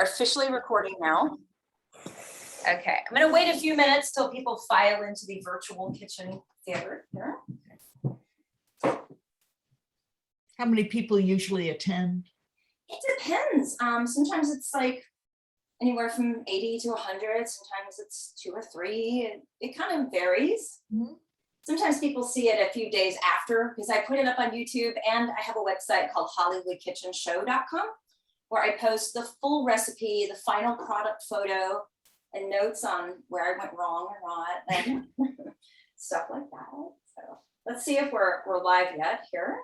are officially recording now. Okay, I'm gonna wait a few minutes till people file into the virtual kitchen theater here. How many people usually attend? It depends. Sometimes it's like anywhere from 80 to 100. Sometimes it's 2 or 3. It kind of varies. Mm-hmm. Sometimes people see it a few days after because I put it up on YouTube, and I have a website called HollywoodKitchenShow.com where I post the full recipe, the final product photo, and notes on where I went wrong or not, and stuff like that. So let's see if we're live yet here.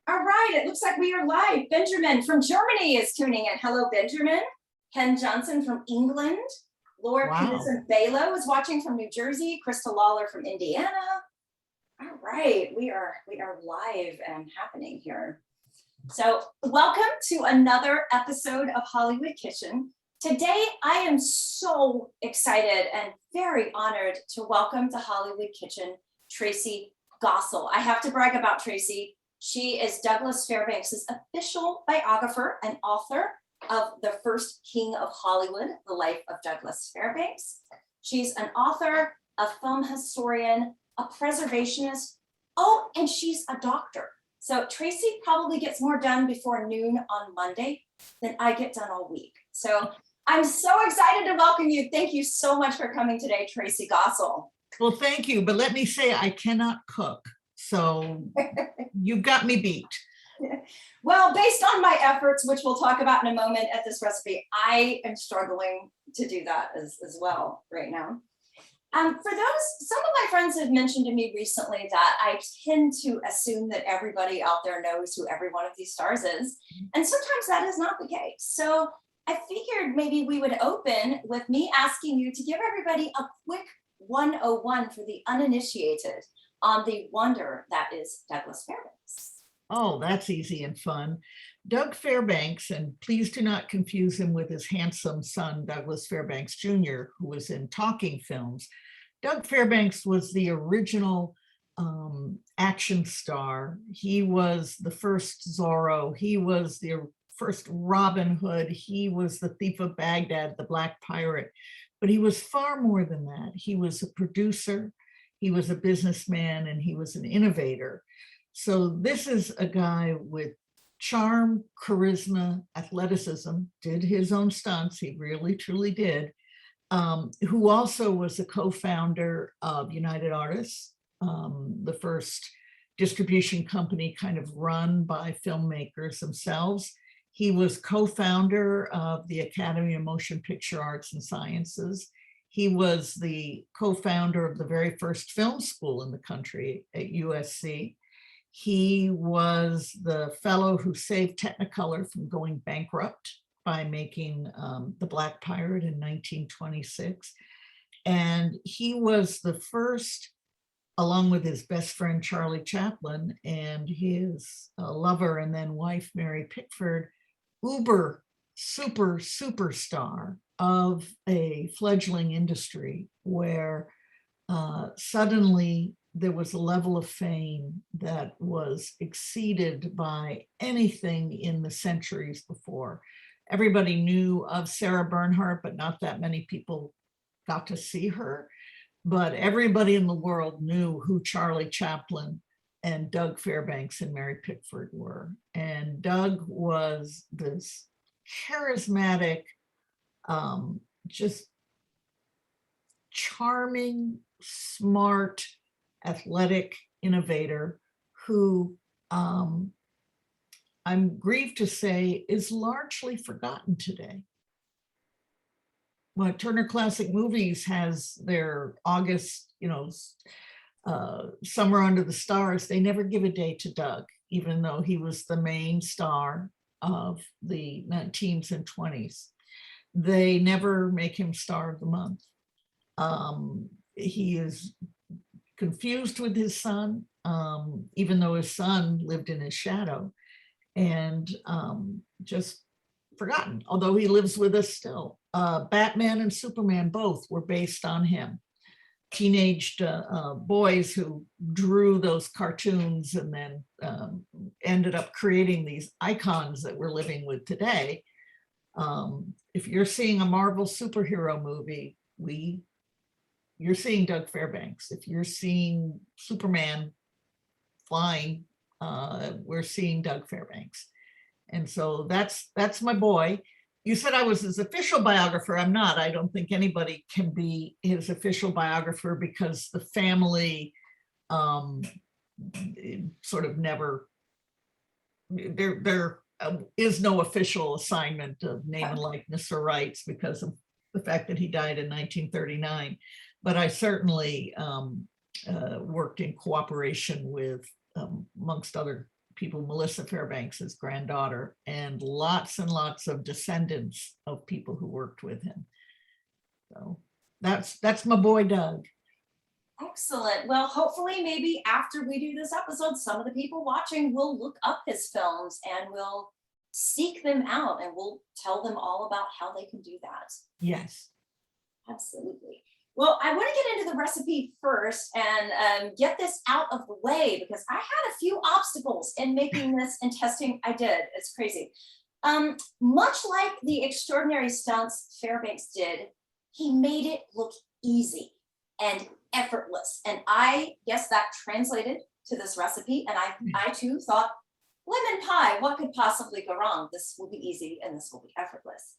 All right, it looks like we are live. Benjamin from Germany is tuning in. Hello, Benjamin. Ken Johnson from England. Laura Peterson Balo is watching from New Jersey. Krista Lawler from Indiana. All right, we are live and happening here. So welcome to another episode of Hollywood Kitchen. Today, I am so excited and very honored to welcome to Hollywood Kitchen, Tracey Goessel. I have to brag about Tracey. She is Douglas Fairbanks' official biographer and author of The First King of Hollywood, The Life of Douglas Fairbanks. She's an author, a film historian, a preservationist. Oh, and she's a doctor. So Tracey probably gets more done before noon on Monday than I get done all week. So I'm so excited to welcome you. Thank you so much for coming today, Tracey Goessel. Well, thank you, but let me say I cannot cook. So you've got me beat. Well, based on my efforts, which we'll talk about in a moment at this recipe, I am struggling to do that as well right now. For those, some of my friends have mentioned to me recently that I tend to assume that everybody out there knows who every one of these stars is. And sometimes that is not the case. So I figured maybe we would open with me asking you to give everybody a quick 101 for the uninitiated on the wonder that is Douglas Fairbanks. Oh, that's easy and fun. Doug Fairbanks, and please do not confuse him with his handsome son, Douglas Fairbanks Jr., who was in talking films. Doug Fairbanks was the original action star. He was the first Zorro. He was the first Robin Hood. He was the Thief of Baghdad, the Black Pirate. But he was far more than that. He was a producer, he was a businessman, and he was an innovator. So this is a guy with charm, charisma, athleticism, did his own stunts, he really truly did, who also was a co-founder of United Artists, the first distribution company kind of run by filmmakers themselves. He was co-founder of the Academy of Motion Picture Arts and Sciences. He was the co-founder of the very first film school in the country at USC. He was the fellow who saved Technicolor from going bankrupt by making The Black Pirate in 1926. And he was the first, along with his best friend, Charlie Chaplin, and his lover and then wife, Mary Pickford, uber superstar of a fledgling industry where suddenly there was a level of fame that was exceeded by anything in the centuries before. Everybody knew of Sarah Bernhardt, but not that many people got to see her. But everybody in the world knew who Charlie Chaplin and Doug Fairbanks and Mary Pickford were. And Doug was this charismatic, just charming, smart, athletic innovator who I'm grieved to say is largely forgotten today. Well, Turner Classic Movies has their August, Summer Under the Stars. They never give a day to Doug, even though he was the main star of the teens and 20s. They never make him star of the month. He is confused with his son, even though his son lived in his shadow, and just forgotten, although he lives with us still. Batman and Superman both were based on him. teenaged boys who drew those cartoons and then ended up creating these icons that we're living with today. If you're seeing a Marvel superhero movie, you're seeing Doug Fairbanks. If you're seeing Superman flying, we're seeing Doug Fairbanks. And so that's my boy. You said I was his official biographer. I'm not. I don't think anybody can be his official biographer because the family sort of never, there is no official assignment of name and likeness or rights because of the fact that he died in 1939. But I certainly worked in cooperation with, amongst other people, Melissa Fairbanks, his granddaughter, and lots of descendants of people who worked with him. So that's my boy Doug. Excellent. Well, hopefully maybe after we do this episode, some of the people watching will look up his films and will seek them out, and we'll tell them all about how they can do that. Yes. Absolutely. Well, I want to get into the recipe first and get this out of the way because I had a few obstacles in making this and testing. I did. It's crazy. Much like the extraordinary stunts Fairbanks did, he made it look easy and effortless. And I guess that translated to this recipe. And I too thought, lemon pie, what could possibly go wrong? This will be easy and this will be effortless.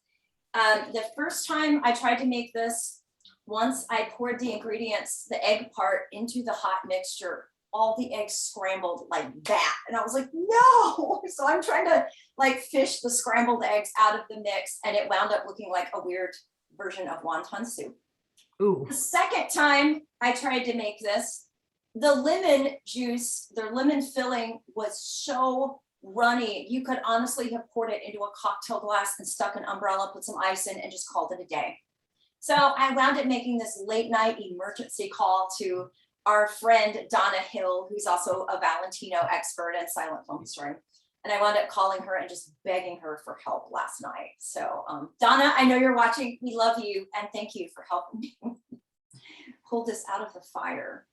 The first time I tried to make this, once I poured the ingredients, the egg part, into the hot mixture, all the eggs scrambled like that. And I was like, no. So I'm trying to like fish the scrambled eggs out of the mix, and it wound up looking like a weird version of wonton soup. Ooh. The second time I tried to make this, the lemon juice, the lemon filling was so runny. You could honestly have poured it into a cocktail glass and stuck an umbrella, put some ice in, and just called it a day. So I wound up making this late night emergency call to our friend Donna Hill, who's also a Valentino expert and silent film historian. And I wound up calling her and just begging her for help last night. So Donna, I know you're watching. We love you and thank you for helping me pull this out of the fire.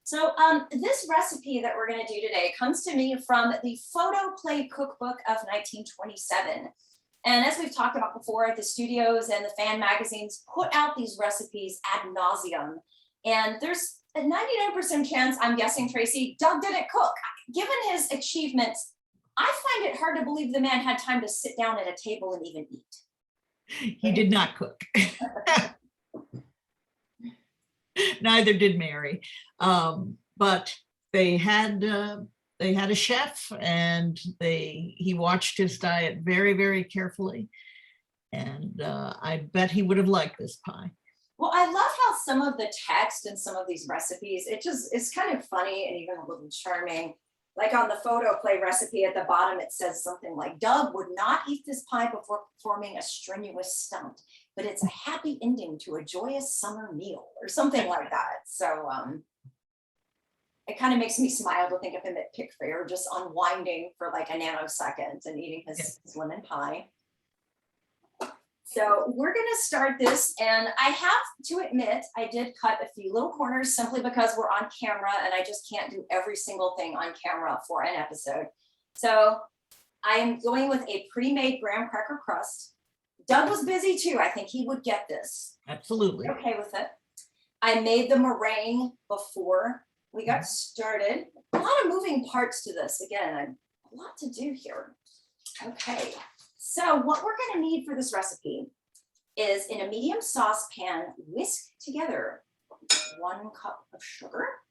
So this recipe that we're going to do today comes to me from the Photoplay cookbook of 1927. And as we've talked about before, the studios and the fan magazines put out these recipes ad nauseum. And there's a 99% chance, I'm guessing, Tracy, Doug didn't cook. Given his achievements, I find it hard to believe the man had time to sit down at a table and even eat. He did not cook. Neither did Mary. But they had a chef, and he watched his diet very, very carefully. And I bet he would have liked this pie. Well, I love how some of the text in some of these recipes, it's kind of funny and even a little charming. Like on the Photoplay recipe at the bottom, it says something like, Doug would not eat this pie before performing a strenuous stunt, but it's a happy ending to a joyous summer meal, or something like that. So it kind of makes me smile to think of him at Pickford just unwinding for like a nanosecond and eating his lemon pie. So we're going to start this, and I have to admit I did cut a few little corners simply because we're on camera and I just can't do every single thing on camera for an episode. So I'm going with a pre-made graham cracker crust. Doug was busy too. I think he would get this. Absolutely. Okay with it. I made the meringue before we got started. A lot of moving parts to this. Again, a lot to do here. Okay. So what we're going to need for this recipe is, in a medium saucepan, whisk together 1 cup of sugar.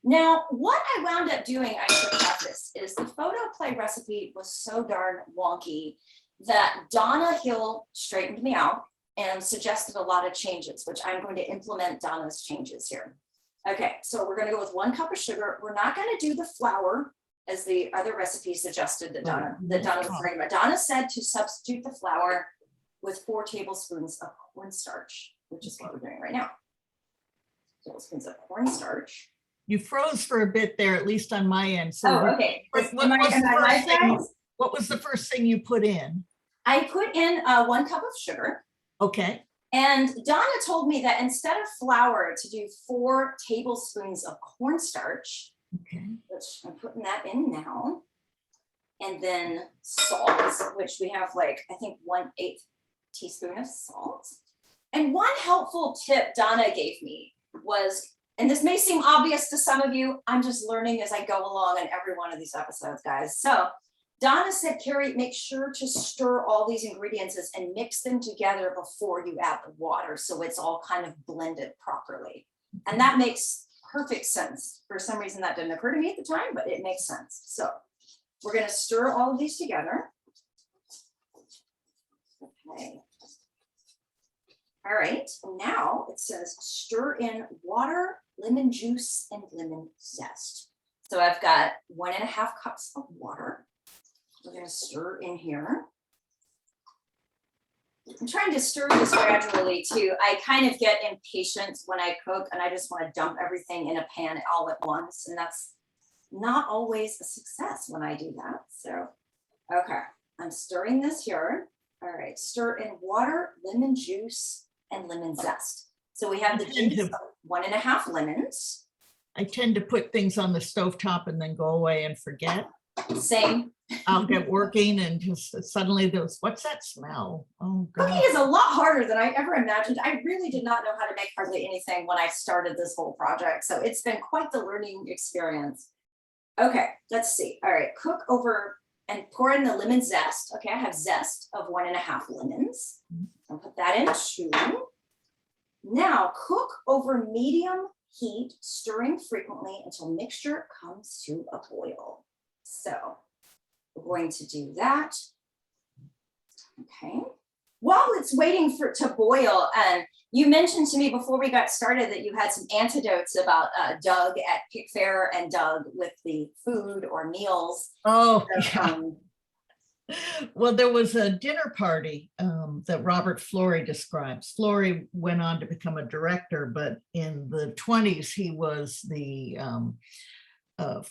Now, what I wound up doing, I should preface, is the Photoplay recipe was so darn wonky that Donna Hill straightened me out and suggested a lot of changes, which I'm going to implement Donna's changes here. Okay, so we're going to go with 1 cup of sugar. We're not going to do the flour, as the other recipe suggested that Donna was talking about. Donna said to substitute the flour with 4 tablespoons of cornstarch, which is what we're doing right now. Tablespoons of cornstarch. You froze for a bit there, at least on my end. So Okay. What was the first thing you put in? I put in 1 cup of sugar. Okay. And Donna told me that instead of flour, to do 4 tablespoons of cornstarch, Okay. which I'm putting that in now. And then salt, which we have like, I think 1/8 teaspoon of salt. And one helpful tip Donna gave me was, and this may seem obvious to some of you, I'm just learning as I go along in every one of these episodes, guys. So Donna said, Carrie, make sure to stir all these ingredients and mix them together before you add the water, so it's all kind of blended properly. And that makes perfect sense. For some reason that didn't occur to me at the time, but it makes sense. So we're going to stir all of these together. Okay. All right, now it says stir in water, lemon juice, and lemon zest. So I've got 1.5 cups of water. We're going to stir in here. I'm trying to stir this gradually too. I kind of get impatient when I cook and I just want to dump everything in a pan all at once. And that's not always a success when I do that. So, okay, I'm stirring this here. All right, stir in water, lemon juice, and lemon zest. So we have the juice of 1.5 lemons. I tend to put things on the stovetop and then go away and forget. Same. I'll get working and just suddenly there's, what's that smell? Oh Cooking God. is a lot harder than I ever imagined. I really did not know how to make hardly anything when I started this whole project. So it's been quite the learning experience. Okay, let's see. All right, cook over and pour in the lemon zest. Okay, I have zest of 1.5 lemons. I'll put that in too. Now cook over medium heat, stirring frequently until mixture comes to a boil. So we're going to do that. Okay. While it's waiting for it to boil, you mentioned to me before we got started that you had some anecdotes about Doug at Pickford and Doug with the food or meals. Oh, So, yeah. Well, there was a dinner party that Robert Flory describes. Flory went on to become a director, but in the 1920s, he was the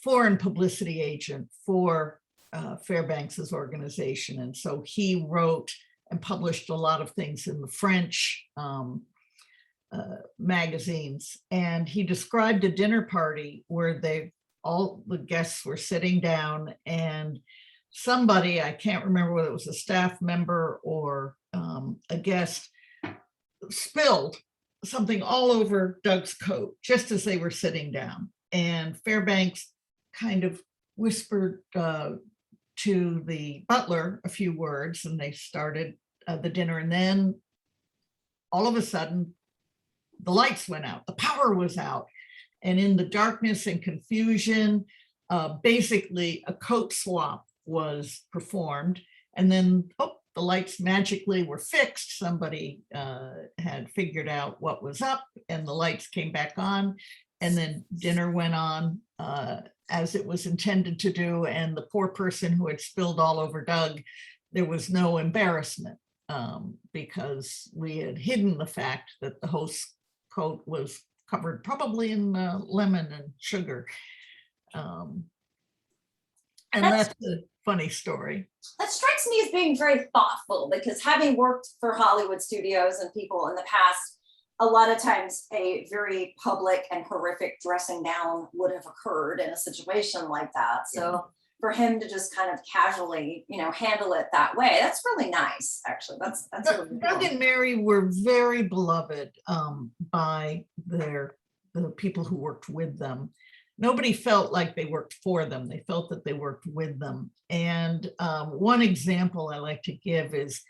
foreign publicity agent for Fairbanks's organization. And so he wrote and published a lot of things in the French magazines. And he described a dinner party where all the guests were sitting down and somebody, I can't remember whether it was a staff member or a guest, spilled something all over Doug's coat just as they were sitting down. And Fairbanks kind of whispered to the butler a few words and they started the dinner. And then all of a sudden, the lights went out, the power was out. And in the darkness and confusion, basically a coat swap was performed. And then, the lights magically were fixed. Somebody had figured out what was up and the lights came back on. And then dinner went on as it was intended to do. And the poor person who had spilled all over Doug, there was no embarrassment because we had hidden the fact that the host's coat was covered probably in lemon and sugar. And that's a funny story. That strikes me as being very thoughtful because having worked for Hollywood studios and people in the past, a lot of times a very public and horrific dressing down would have occurred in a situation like that. So for him to just kind of casually, handle it that way, that's really nice, actually. That's really cool. Doug and Mary were very beloved by the people who worked with them. Nobody felt like they worked for them. They felt that they worked with them. And one example I like to give is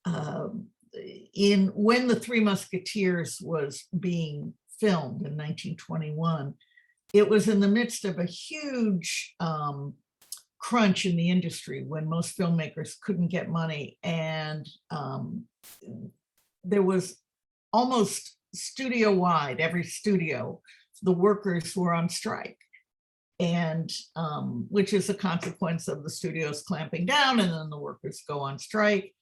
when the Three Musketeers was being filmed in 1921, it was in the midst of a huge crunch in the industry when most filmmakers couldn't get money. And there was almost studio-wide, every studio, the workers were on strike, and which is a consequence of the studios clamping down, and then the workers go on strike.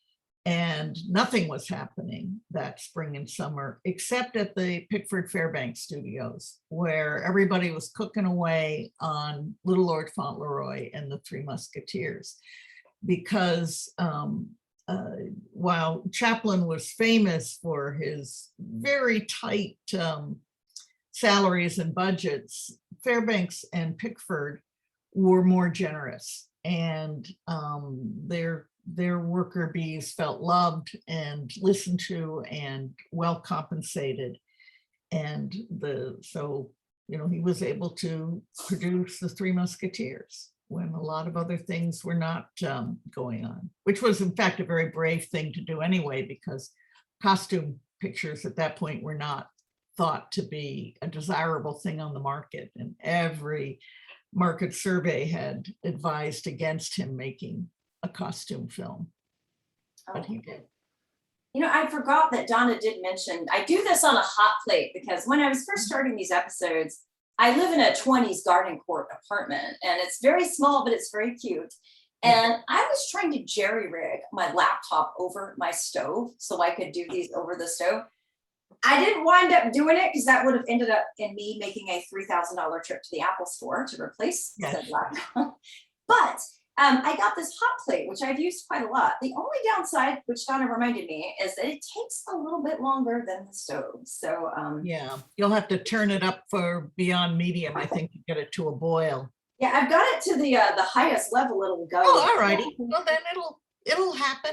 And nothing was happening that spring and summer, except at the Pickford Fairbanks studios, where everybody was cooking away on Little Lord Fauntleroy and the Three Musketeers, because while Chaplin was famous for his very tight salaries and budgets, Fairbanks and Pickford were more generous, and their worker bees felt loved and listened to and well compensated. And so he was able to produce the Three Musketeers when a lot of other things were not going on, which was in fact a very brave thing to do anyway, because costume pictures at that point were not thought to be a desirable thing on the market, and every market survey had advised against him making a costume film. But he did. I forgot that Donna did mention, I do this on a hot plate because when I was first starting these episodes, I live in a 20s garden court apartment, and it's very small, but it's very cute. And I was trying to jerry rig my laptop over my stove so I could do these over the stove. I didn't wind up doing it because that would have ended up in me making a $3,000 trip to the Apple store to replace said laptop. But I got this hot plate, which I've used quite a lot. The only downside, which Donna reminded me, is that it takes a little bit longer than the stove. So yeah, you'll have to turn it up for beyond medium, I think, to get it to a boil. Yeah, I've got it to the highest level it'll go. Oh, all righty. Well, then it'll happen.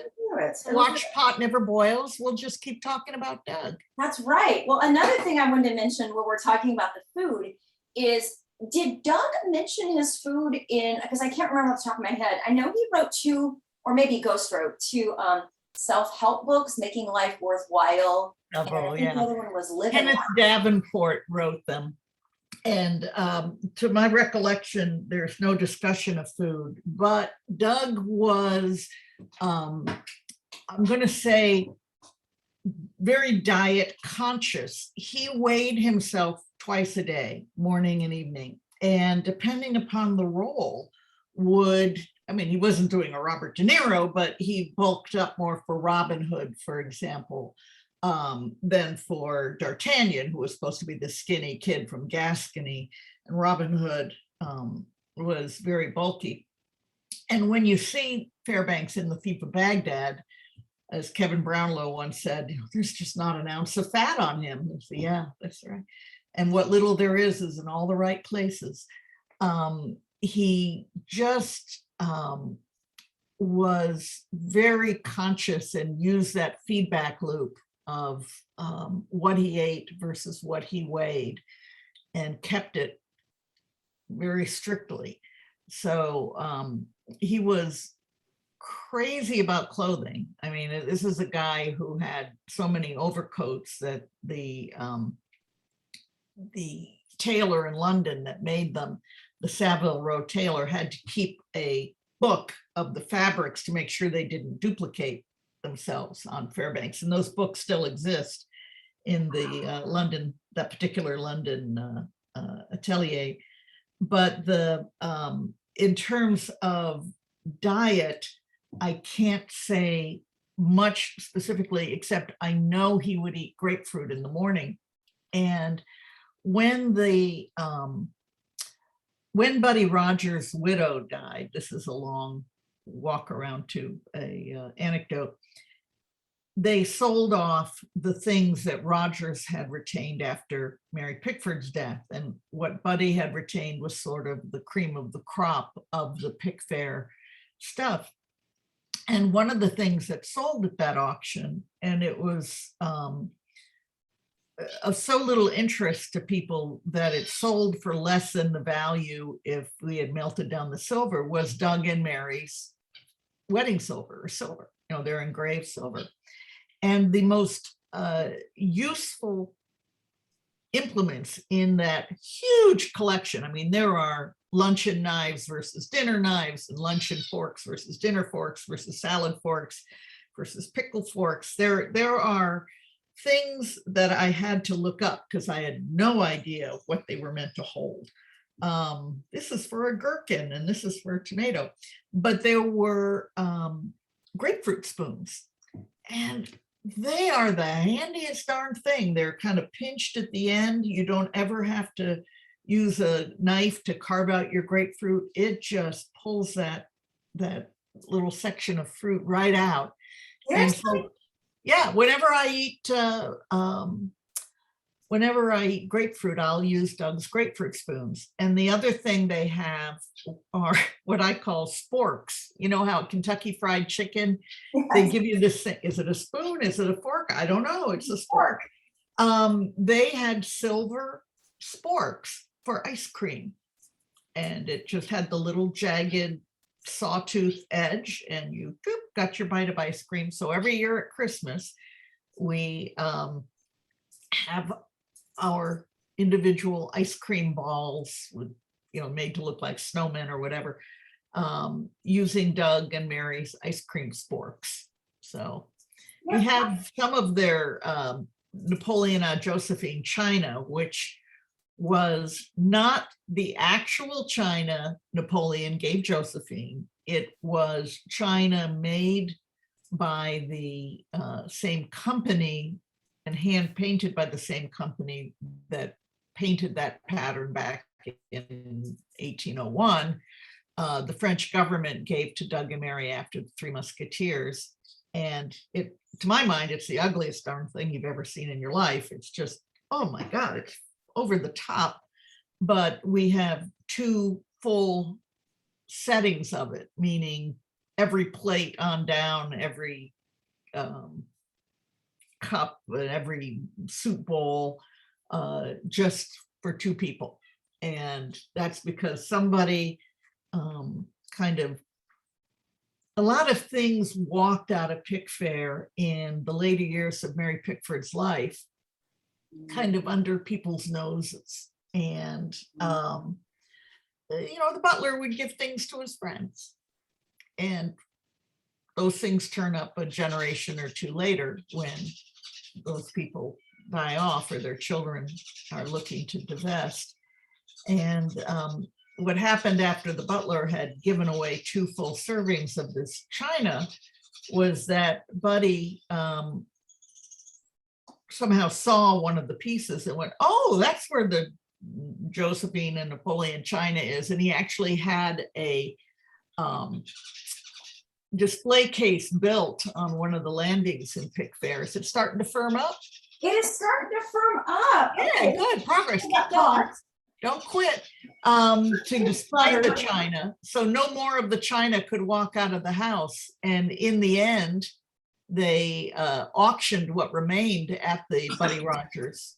Watch pot never boils. We'll just keep talking about Doug. That's right. Well, another thing I wanted to mention when we're talking about the food is, did Doug mention his food in, because I can't remember off the top of my head. I know he wrote 2, or maybe Ghost wrote 2 self-help books, Making Life Worthwhile. Oh, yeah. The other one was Living. Kenneth Davenport wrote them. And to my recollection, there's no discussion of food, but Doug was, I'm going to say, very diet conscious. He weighed himself twice a day, morning and evening. And depending upon the role, he wasn't doing a Robert De Niro, but he bulked up more for Robin Hood, for example, than for D'Artagnan, who was supposed to be the skinny kid from Gascony. And Robin Hood was very bulky. And when you see Fairbanks in The Thief of Baghdad, as Kevin Brownlow once said, there's just not an ounce of fat on him. Yeah, that's right. And what little there is in all the right places. He just was very conscious and used that feedback loop of what he ate versus what he weighed, and kept it very strictly. So he was crazy about clothing. I mean, this is a guy who had so many overcoats that the tailor in London that made them, the Savile Row tailor, had to keep a book of the fabrics to make sure they didn't duplicate themselves on Fairbanks. And those books still exist in the that particular London atelier. But in terms of diet, I can't say much specifically, except I know he would eat grapefruit in the morning. And when Buddy Rogers' widow died, this is a long walk around to a anecdote, they sold off the things that Rogers had retained after Mary Pickford's death. And what Buddy had retained was sort of the cream of the crop of the Pickfair stuff. And one of the things that sold at that auction, and it was of so little interest to people that it sold for less than the value if we had melted down the silver, was Doug and Mary's wedding silver, or silver, their engraved silver. And the most useful implements in that huge collection, I mean, there are luncheon knives versus dinner knives, and luncheon forks versus dinner forks versus salad forks versus pickle forks. There are things that I had to look up because I had no idea what they were meant to hold. This is for a gherkin and this is for a tomato. But there were grapefruit spoons, and they are the handiest darn thing. They're kind of pinched at the end. You don't ever have to use a knife to carve out your grapefruit. It just pulls that little section of fruit right out. And so, yeah, whenever I eat grapefruit, I'll use Doug's grapefruit spoons. And the other thing they have are what I call sporks. You know how Kentucky Fried Chicken, they give you this thing. Is it a spoon? Is it a fork? I don't know. It's a spork. They had silver sporks for ice cream. And it just had the little jagged sawtooth edge, and you got your bite of ice cream. So every year at Christmas, we have our individual ice cream balls with, made to look like snowmen or whatever, using Doug and Mary's ice cream sporks. So we have some of their Napoleon Josephine china, which was not the actual china Napoleon gave Josephine. It was china made by the same company and hand painted by the same company that painted that pattern back in 1801. The French government gave to Doug and Mary after the Three Musketeers. And it, to my mind, it's the ugliest darn thing you've ever seen in your life. It's just, oh my God, it's over the top. But we have 2 full settings of it, meaning every plate on down, every cup, and every soup bowl, just for 2 people. And that's because somebody a lot of things walked out of Pickfair in the later years of Mary Pickford's life, kind of under people's noses. And, the butler would give things to his friends. And those things turn up a generation or 2 later when those people die off or their children are looking to divest. And what happened after the butler had given away 2 full servings of this china was that Buddy somehow saw one of the pieces and went, oh, that's where the Josephine and Napoleon china is. And he actually had a display case built on one of the landings in Pickfair. Is it starting to firm up? It is starting to firm up. Yeah, okay. Good progress. Keep going. Don't quit. To display the china, so no more of the china could walk out of the house. And in the end, they auctioned what remained at the Buddy Rogers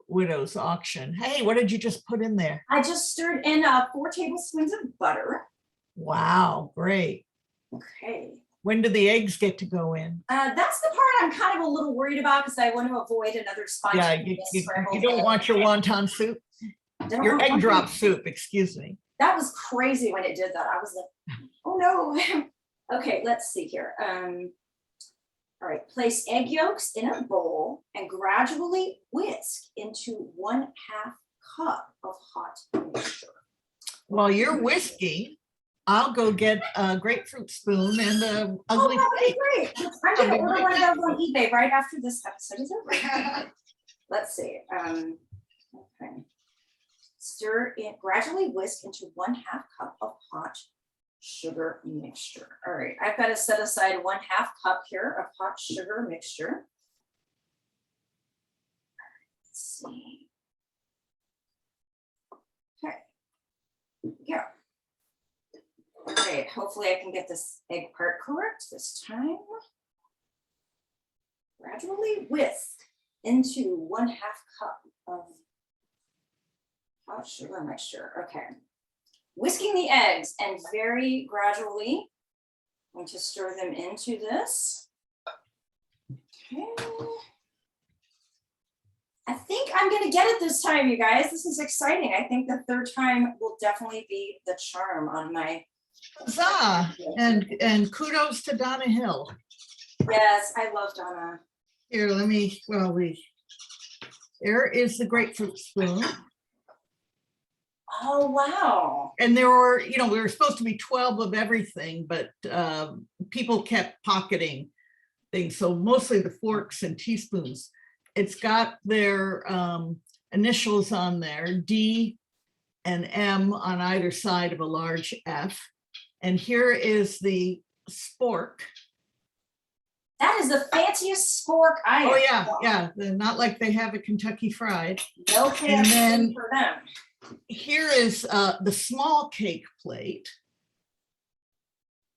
widow's auction. Hey, what did you just put in there? I just stirred in 4 tablespoons of butter. Wow, great. Okay. When do the eggs get to go in? That's the part I'm kind of a little worried about because I want to avoid another spontaneous you don't want your wonton soup? Your egg drop soup, excuse me. That was crazy when it did that. I was like, oh no. Okay, let's see here. All right, place egg yolks in a bowl and gradually whisk into 1/2 cup of hot mixture. While you're whisking, I'll go get a grapefruit spoon and an ugly plate. Great. I'm going to order one of those on eBay right after this episode is over. Let's see. Okay. Stir in, gradually whisk into 1/2 cup of hot sugar mixture. All right, I've got to set aside 1/2 cup here of hot sugar mixture. Let's see. Okay. Yeah. Okay, hopefully I can get this egg part correct this time. Gradually whisk into 1/2 cup of hot sugar mixture. Okay. Whisking the eggs and very gradually I'm going to stir them into this. Okay. I think I'm going to get it this time, you guys. This is exciting. I think the 3rd time will definitely be the charm on my. Huzzah! And kudos to Donna Hill. Yes, I love Donna. Here, let me, there is the grapefruit spoon. Oh, wow. And there were, we were supposed to be 12 of everything, but people kept pocketing things. So mostly the forks and teaspoons. It's got their initials on there, D and M on either side of a large F. And here is the spork. That is the fanciest spork I Oh, have yeah, seen. yeah. They're not like they have a Kentucky Fried. No And then KFC for them. here is the small cake plate.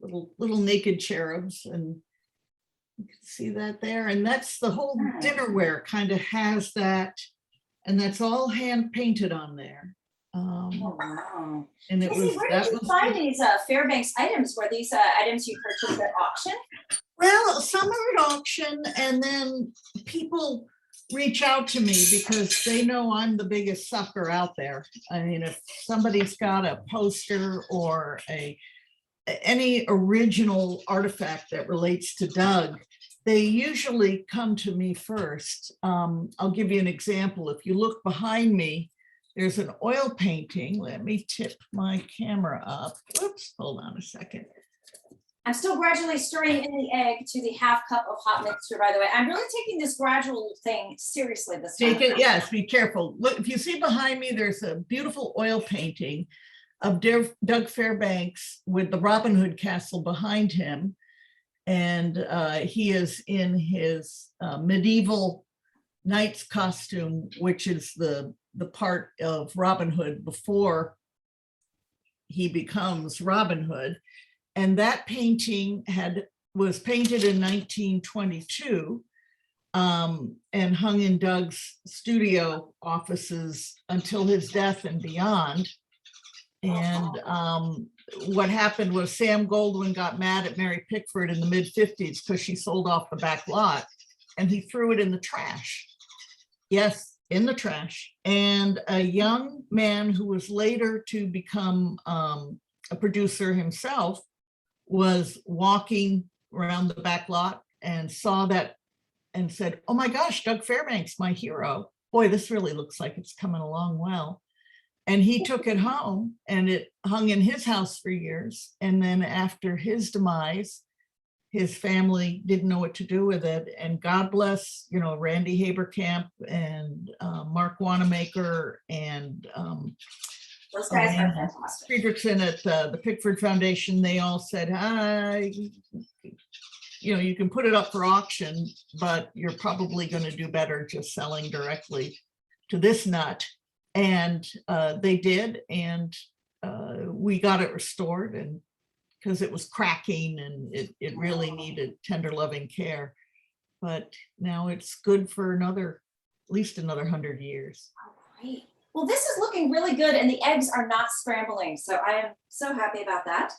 Little naked cherubs, and you can see that there. And that's the whole dinnerware kind of has that, and that's all hand painted on there. Oh, wow. And it Tracey, was where that did you was find these Fairbanks items? Were these items you purchased at auction? well, some are at auction, and then people reach out to me because they know I'm the biggest sucker out there. I mean, if somebody's got a poster or any original artifact that relates to Doug, they usually come to me first. I'll give you an example. If you look behind me, there's an oil painting. Let me tip my camera up. Whoops, hold on a second. I'm still gradually stirring in the egg to the half cup of hot mixture, by the way. I'm really taking this gradual thing seriously this time. Take it, yes, be careful. Look, if you see behind me, there's a beautiful oil painting of Doug Fairbanks with the Robin Hood castle behind him. And he is in his medieval knight's costume, which is the part of Robin Hood before he becomes Robin Hood. And that painting was painted in 1922 and hung in Doug's studio offices until his death and beyond. And what happened was Sam Goldwyn got mad at Mary Pickford in the mid-50s because she sold off the back lot, and he threw it in the trash. Yes, in the trash. And a young man who was later to become a producer himself was walking around the back lot and saw that and said, "Oh my gosh, Doug Fairbanks, my hero. Boy, this really looks like it's coming along well." And he took it home, and it hung in his house for years. And then after his demise, his family didn't know what to do with it. And God bless, Randy Haberkamp and Mark Wanamaker and Those guys are fantastic. Friedrichsen at the Pickford Foundation. They all said, you can put it up for auction, but you're probably going to do better just selling directly to this nut. And they did, and we got it restored, and because it was cracking and it really needed tender loving care. But now it's good for at least another 100 years. All right. Well, this is looking really good, and the eggs are not scrambling, so I am so happy about that.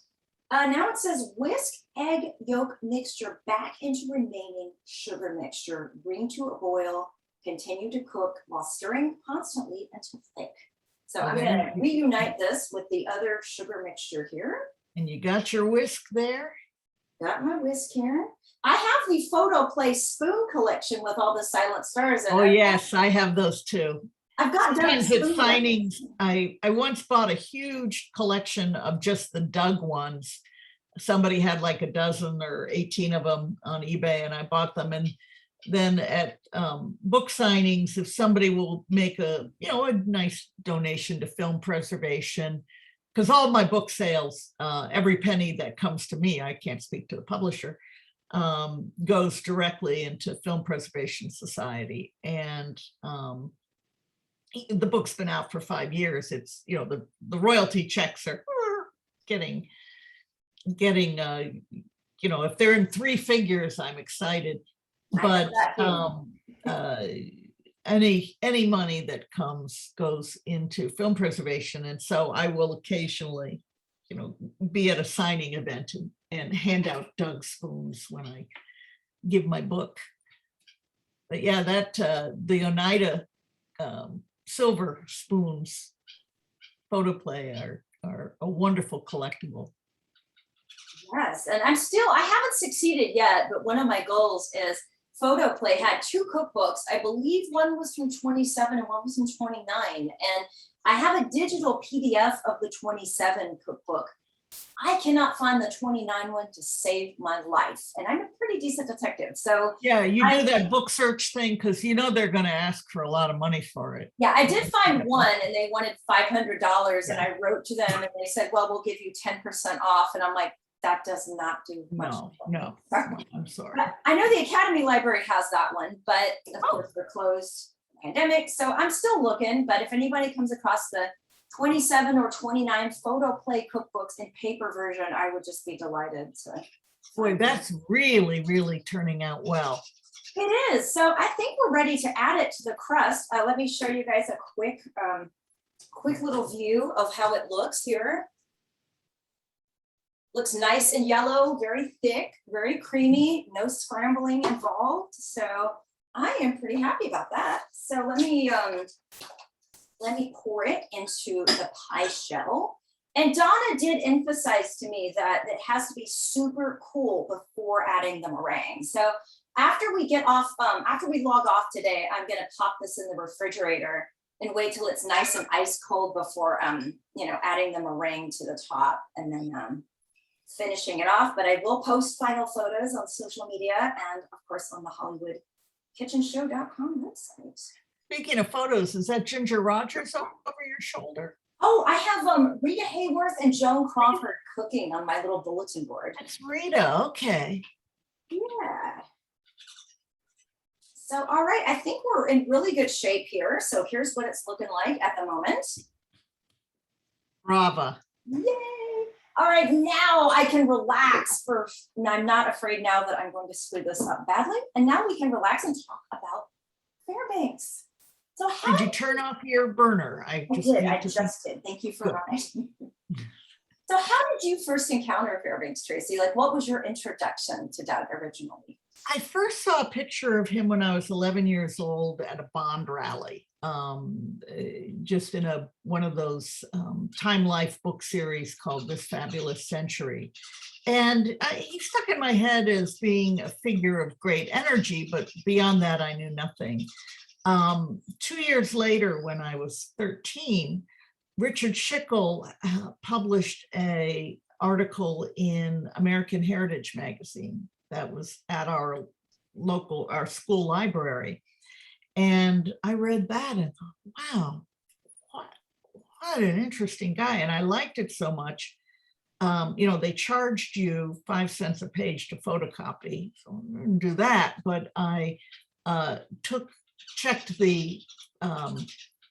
Now it says whisk egg yolk mixture back into remaining sugar mixture, bring to a boil, continue to cook while stirring constantly until thick. So I'm going to reunite this with the other sugar mixture here. And you got your whisk there? Got my whisk here. I have the Photoplay spoon collection with all the silent stars in it. Oh yes, I have those too. I've got sometimes at signings. I once bought a huge collection of just the Doug ones. Somebody had like a dozen or 18 of them on eBay, and I bought them. And then at book signings, if somebody will make a nice donation to film preservation, because all of my book sales, every penny that comes to me, I can't speak to the publisher, goes directly into Film Preservation Society. And the book's been out for 5 years. It's, the royalty checks are getting if they're in 3 figures, I'm excited. But any money that goes into film preservation. And so I will occasionally, be at a signing event and hand out Doug spoons when I give my book. But yeah, that the Oneida silver spoons Photoplay are a wonderful collectible. Yes, and I haven't succeeded yet, but one of my goals is Photoplay had 2 cookbooks. I believe one was from 27 and one was from 29. And I have a digital PDF of the 27 cookbook. I cannot find the 29 one to save my life. And I'm a pretty decent detective. So yeah, you do that book search thing because they're going to ask for a lot of money for it. Yeah, I did find one and they wanted $500 and I wrote to them and they said, well, we'll give you 10% off. And I'm like, that does not do much. No, I'm sorry. I know the Academy Library has that one, but of course they're closed, pandemic. So I'm still looking, but if anybody comes across the 27 or 29 Photoplay cookbooks in paper version, I would just be delighted. So, boy, that's really, really turning out well. It is. So I think we're ready to add it to the crust. Let me show you guys a quick little view of how it looks here. Looks nice and yellow, very thick, very creamy, no scrambling involved. So I am pretty happy about that. So let me pour it into the pie shell. And Donna did emphasize to me that it has to be super cool before adding the meringue. So after we get off, after we log off today, I'm gonna pop this in the refrigerator and wait till it's nice and ice cold before adding the meringue to the top and then finishing it off. But I will post final photos on social media and of course on the HollywoodKitchenShow.com website. Speaking of photos, is that Ginger Rogers over your shoulder? Oh, I have Rita Hayworth and Joan Crawford cooking on my little bulletin board. That's Rita, okay. Yeah. So, all right, I think we're in really good shape here. So here's what it's looking like at the moment. Brava. Yay. All right, now I can relax I'm not afraid now that I'm going to screw this up badly. And now we can relax and talk about Fairbanks. So did you turn off your burner? I just did. Thank you for reminding me. So how did you first encounter Fairbanks, Tracey? Like, what was your introduction to Doug originally? I first saw a picture of him when I was 11 years old at a Bond rally, just in one of those Time Life book series called This Fabulous Century. And he stuck in my head as being a figure of great energy, but beyond that, I knew nothing. 2 years later, when I was 13, Richard Schickel published an article in American Heritage magazine that was at our school library. And I read that and thought, wow, what an interesting guy. And I liked it so much. They charged you 5 cents a page to photocopy. So I didn't do that, but I checked the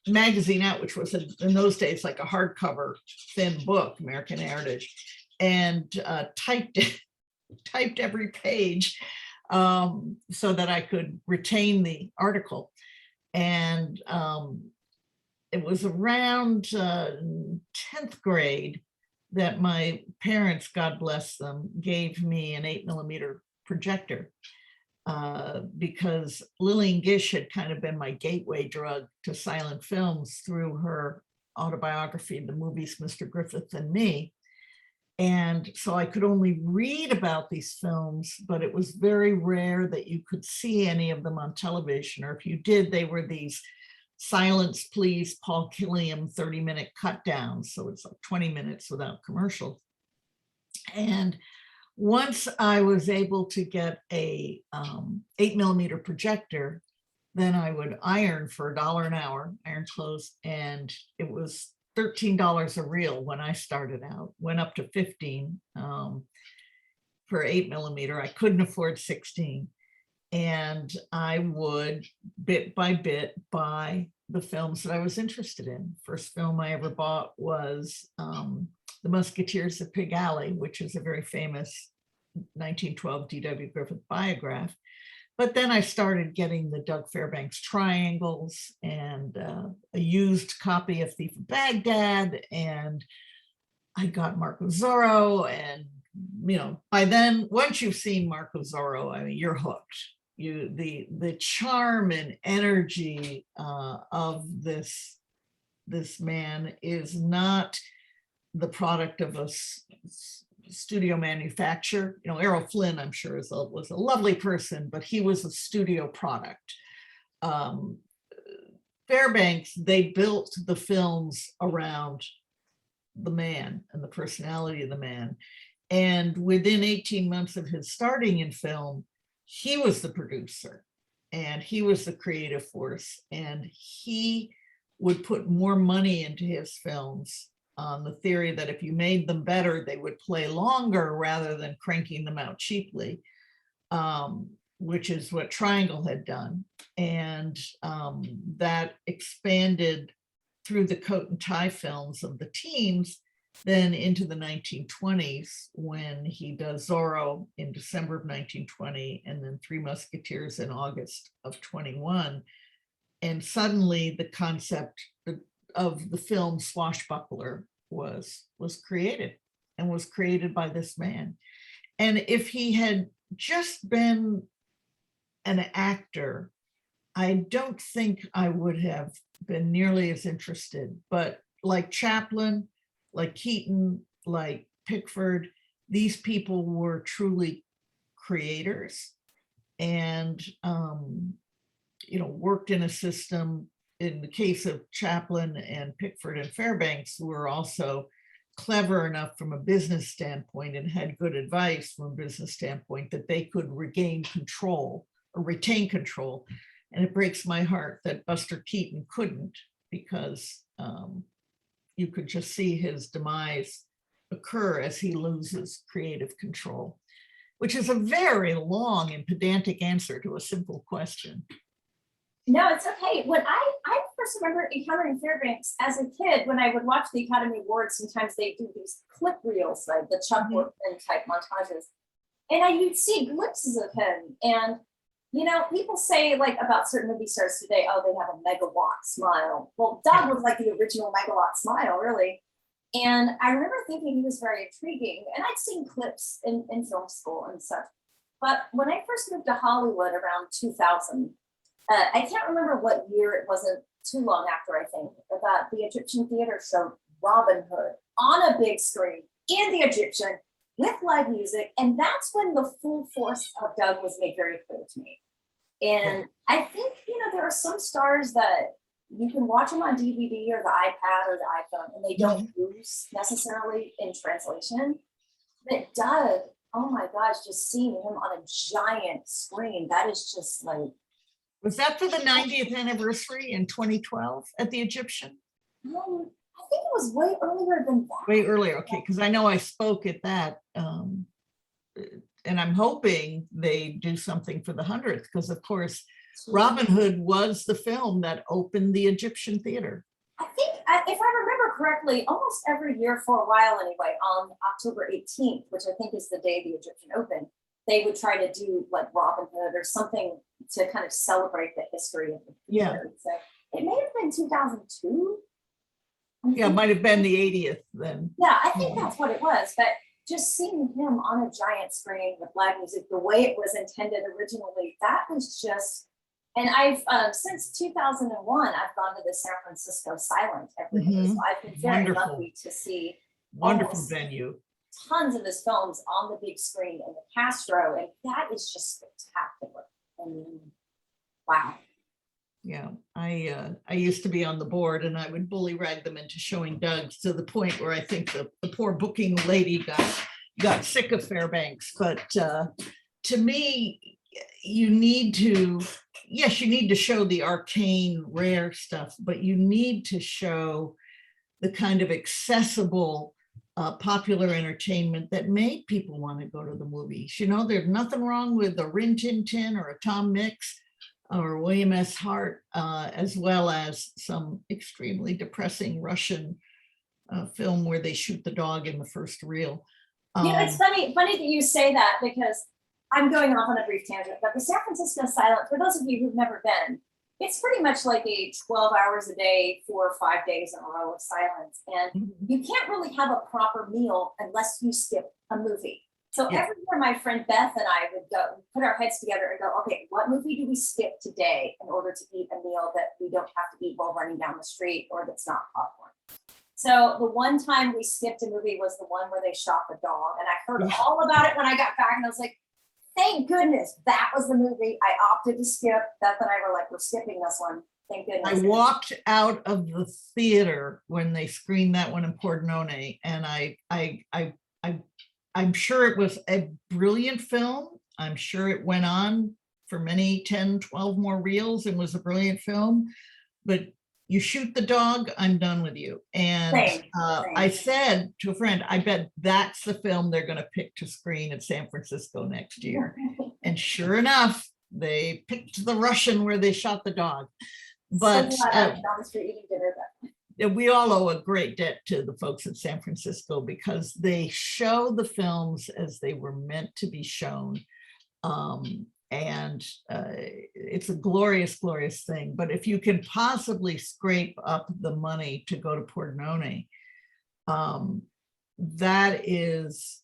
magazine out, which was in those days like a hardcover thin book, American Heritage, and typed every page so that I could retain the article. And it was around 10th grade that my parents, God bless them, gave me an 8mm projector. Because Lillian Gish had kind of been my gateway drug to silent films through her autobiography, The Movies, Mr. Griffith and Me. And so I could only read about these films, but it was very rare that you could see any of them on television, or if you did, they were these Silence Please, Paul Killiam 30-minute cut downs. So it's like 20 minutes without commercials. And once I was able to get a 8mm projector, then I would iron for $1 an hour, iron clothes, and it was $13 a reel when I started out, went up to 15 for 8mm. I couldn't afford 16. And I would bit by bit buy the films that I was interested in. First film I ever bought was The Musketeers of Pig Alley, which is a very famous 1912 D.W. Griffith biograph. But then I started getting the Doug Fairbanks triangles and a used copy of Thief of Baghdad, and I got Mark of Zorro. And by then, once you've seen Mark of Zorro, I mean, you're hooked. The charm and energy of this man is not the product of a studio manufacturer. Errol Flynn, I'm sure, was a lovely person, but he was a studio product. Fairbanks, they built the films around the man and the personality of the man. And within 18 months of his starting in film, he was the producer and he was the creative force, and he would put more money into his films on the theory that if you made them better, they would play longer rather than cranking them out cheaply, which is what Triangle had done. And that expanded through the coat and tie films of the teens, then into the 1920s, when he does Zorro in December of 1920, and then Three Musketeers in August of 21. And suddenly the concept of the film Swashbuckler was created, and was created by this man. And if he had just been an actor, I don't think I would have been nearly as interested. But like Chaplin, like Keaton, like Pickford, these people were truly creators, and worked in a system. In the case of Chaplin and Pickford and Fairbanks, were also clever enough from a business standpoint and had good advice from a business standpoint that they could regain control or retain control. And it breaks my heart that Buster Keaton couldn't, because you could just see his demise occur as he loses creative control, which is a very long and pedantic answer to a simple question. No, it's okay. When I first remember encountering Fairbanks as a kid, when I would watch the Academy Awards, sometimes they do these clip reels, like the Chuck Workman type montages. And you'd see glimpses of him. And, people say like about certain movie stars today, oh, they have a megawatt smile. Well, Doug was like the original megawatt smile, really. And I remember thinking he was very intriguing. And I'd seen clips in film school and such. But when I first moved to Hollywood around 2000, I can't remember what year, it wasn't too long after, I think, that the Egyptian Theater showed Robin Hood on a big screen in the Egyptian with live music. And that's when the full force of Doug was made very clear to me. And I think, there are some stars that you can watch them on DVD or the iPad or the iPhone, and they don't lose necessarily in translation. But Doug, oh my gosh, just seeing him on a giant screen, that is just like. Was that for the 90th anniversary in 2012 at the Egyptian? I think it was way earlier than that. Way earlier, okay, because I know I spoke at that, and I'm hoping they do something for the 100th, because of course, Robin Hood was the film that opened the Egyptian theater. I think, if I remember correctly, almost every year for a while anyway, on October 18th, which I think is the day the Egyptian opened, they would try to do like Robin Hood or something to kind of celebrate the history of the theater. So it may have been 2002. Yeah, it might have been the 80th then. Yeah, I think that's what it was. But just seeing him on a giant screen with live music, the way it was intended originally, that was just. And I've since 2001, I've gone to the San Francisco Silent every year. So I've been very lucky to see wonderful venue. Tons of his films on the big screen in the Castro, and that is just spectacular. I mean, wow. Yeah, I used to be on the board, and I would bully rag them into showing Doug, to the point where I think the poor booking lady got sick of Fairbanks. But to me, you need to show the arcane, rare stuff, but you need to show the kind of accessible, popular entertainment that made people want to go to the movies. There's nothing wrong with a Rin Tin Tin or a Tom Mix or William S. Hart, as well as some extremely depressing Russian film where they shoot the dog in the first reel. It's funny that you say that, because I'm going off on a brief tangent, but the San Francisco Silent, for those of you who've never been, it's pretty much like a 12 hours a day, 4 or 5 days in a row of silence. And you can't really have a proper meal unless you skip a movie. So every year my friend Beth and I would go, put our heads together and go, okay, what movie do we skip today in order to eat a meal that we don't have to eat while running down the street, or that's not popcorn? So the one time we skipped a movie was the one where they shot the dog. And I heard all about it when I got back, and I was like, thank goodness that was the movie I opted to skip. Beth and I were like, we're skipping this one. Thank goodness. I walked out of the theater when they screened that one in Pordenone, and I'm sure it was a brilliant film. I'm sure it went on for many 10, 12 more reels and was a brilliant film. But you shoot the dog, I'm done with you. And Same. I said to a friend, I bet that's the film they're going to pick to screen at San Francisco next year. And sure enough, they picked the Russian where they shot the dog. But so glad I'm down the street eating dinner then. we all owe a great debt to the folks at San Francisco because they show the films as they were meant to be shown. And it's a glorious, glorious thing. But if you can possibly scrape up the money to go to Pordenone, that is,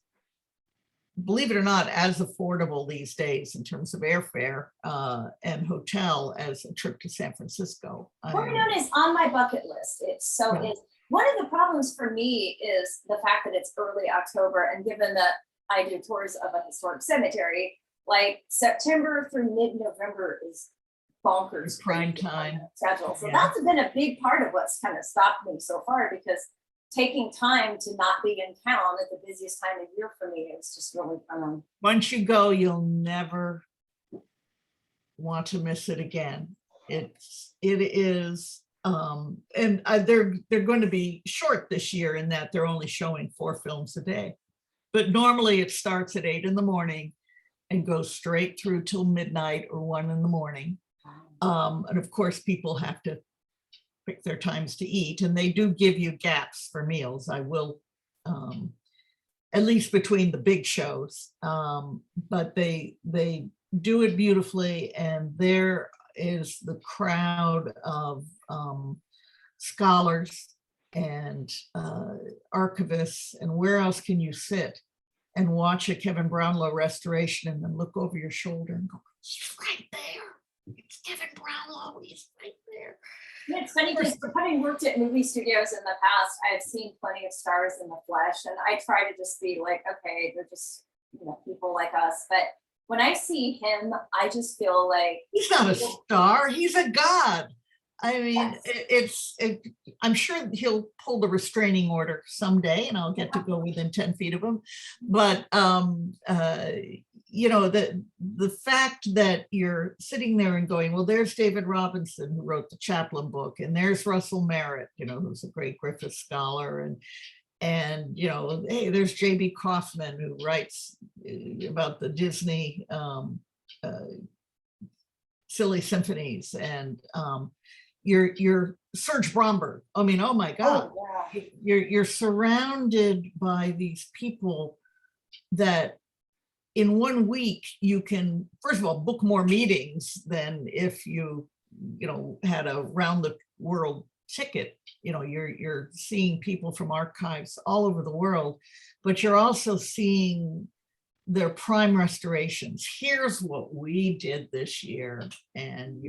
believe it or not, as affordable these days in terms of airfare and hotel as a trip to San Francisco. Pordenone is on my bucket list. It's one of the problems for me is the fact that it's early October, and given that I do tours of a historic cemetery, like September through mid-November is bonkers prime time schedule. So that's been a big part of what's kind of stopped me so far, because taking time to not be in town at the busiest time of year for me is just really fun. Once you go, you'll never want to miss it again. It is, and they're going to be short this year in that they're only showing 4 films a day. But normally it starts at 8 in the morning and goes straight through till midnight or 1 in the morning. And of course, people have to pick their times to eat, and they do give you gaps for meals. I will, at least between the big shows, but they do it beautifully, and there is the crowd of scholars and archivists, and where else can you sit and watch a Kevin Brownlow restoration and then look over your shoulder and go, he's right there. It's Kevin Brownlow, he's right there. Yeah, it's funny because having worked at movie studios in the past, I've seen plenty of stars in the flesh, and I try to just be like, okay, they're just, people like us. But when I see him, I just feel like he's not a star, he's a god. I mean, yes. I'm sure he'll pull the restraining order someday and I'll get to go within 10 feet of him. But, the fact that you're sitting there and going, well, there's David Robinson, who wrote the Chaplin book, and there's Russell Merritt, who's a great Griffith scholar, and hey, there's J.B. Kaufman, who writes about the Disney silly symphonies, and you're Serge Bromberg. I mean, oh my God, you're surrounded by these people that in 1 week you can, first of all, book more meetings than if you had a round the world ticket. You're seeing people from archives all over the world, but you're also seeing their prime restorations. Here's what we did this year, and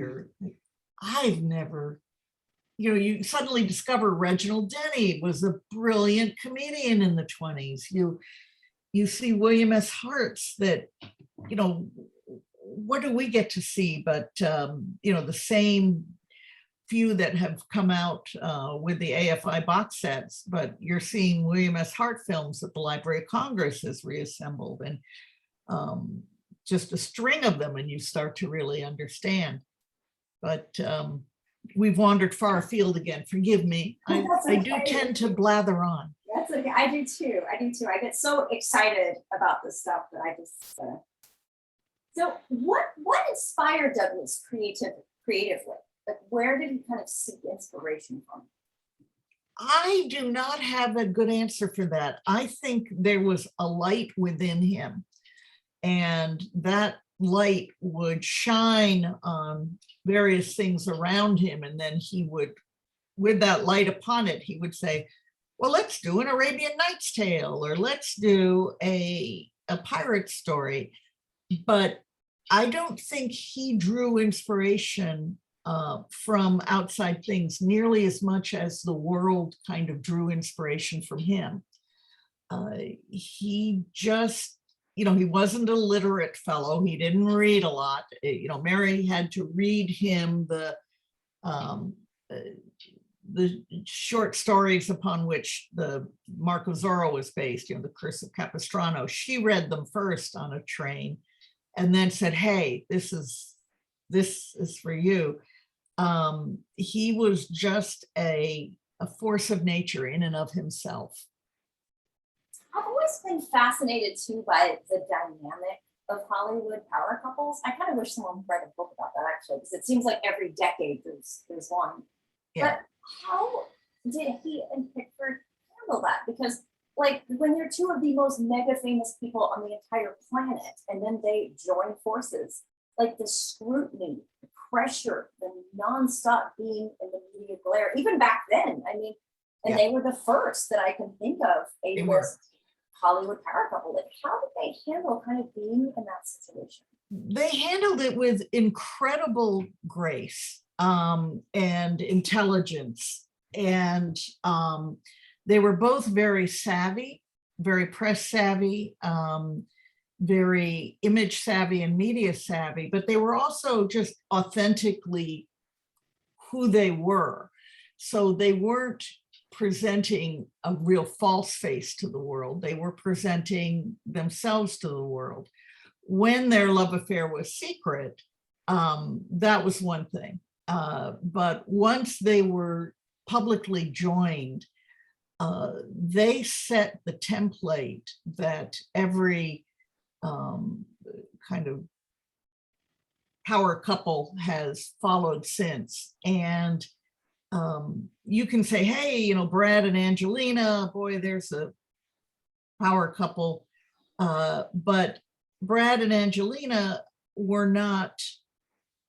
I've never, you suddenly discover Reginald Denny was a brilliant comedian in the 20s. You see William S. Hartz that, what do we get to see but, the same few that have come out with the AFI box sets, but you're seeing William S. Hart films that the Library of Congress has reassembled, and just a string of them, and you start to really understand. But we've wandered far afield again. Forgive me. I do tend to blather on. That's okay. I do too. I get so excited about this stuff that I just. So what inspired Douglas creatively? Like, where did he kind of seek inspiration from? I do not have a good answer for that. I think there was a light within him, and that light would shine on various things around him, and then he would, with that light upon it, he would say, well, let's do an Arabian Nights tale, or let's do a pirate story. But I don't think he drew inspiration from outside things nearly as much as the world kind of drew inspiration from him. He just, he wasn't a literate fellow. He didn't read a lot. Mary had to read him the short stories upon which the Mark of Zorro was based, the Curse of Capistrano. She read them first on a train and then said, hey, this is for you. He was just a force of nature in and of himself. I've always been fascinated too by the dynamic of Hollywood power couples. I kind of wish someone read a book about that actually, because it seems like every decade there's one. Yeah. But how did he and Pickford handle that? Because like when you're two of the most mega famous people on the entire planet, and then they join forces, like the scrutiny, the pressure, the nonstop being in the media glare, even back then. I mean, and they were the first that I can think of A-list Hollywood power couple. Like, how did they handle kind of being in that situation? They handled it with incredible grace and intelligence. And they were both very savvy, very press savvy, very image savvy and media savvy, but they were also just authentically who they were. So they weren't presenting a real false face to the world. They were presenting themselves to the world. When their love affair was secret, that was one thing. But once they were publicly joined, they set the template that every kind of power couple has followed since. And you can say, hey, you know, Brad and Angelina, boy, there's a power couple. But Brad and Angelina were not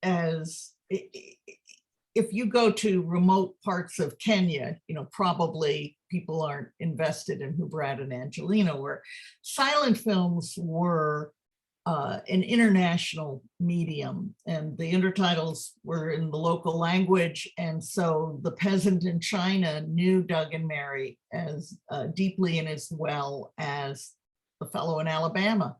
as, if you go to remote parts of Kenya, you know, probably people aren't invested in who Brad and Angelina were. Silent films were an international medium, and the intertitles were in the local language. And so the peasant in China knew Doug and Mary as deeply and as well as the fellow in Alabama.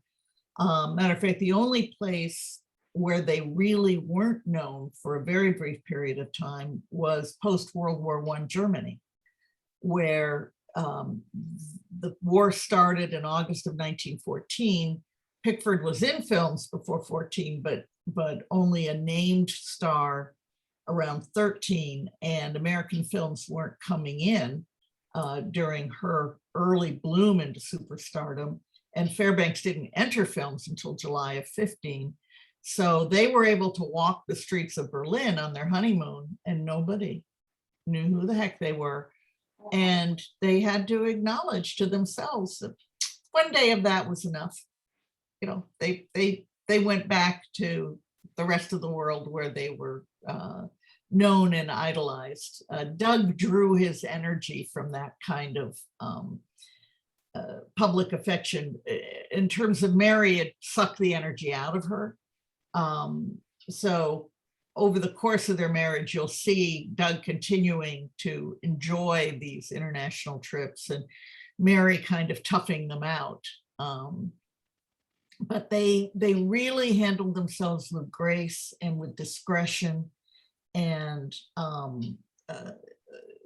Matter of fact, the only place where they really weren't known for a very brief period of time was post-World War I Germany, where the war started in August of 1914. Pickford was in films before 14, but only a named star around 13, and American films weren't coming in during her early bloom into superstardom. And Fairbanks didn't enter films until July of 15. So they were able to walk the streets of Berlin on their honeymoon, and nobody knew who the heck they were. And they had to acknowledge to themselves that one day of that was enough. You know, they went back to the rest of the world where they were known and idolized. Doug drew his energy from that kind of public affection. In terms of Mary, it sucked the energy out of her. So over the course of their marriage, you'll see Doug continuing to enjoy these international trips and Mary kind of toughing them out. But they really handled themselves with grace and with discretion, and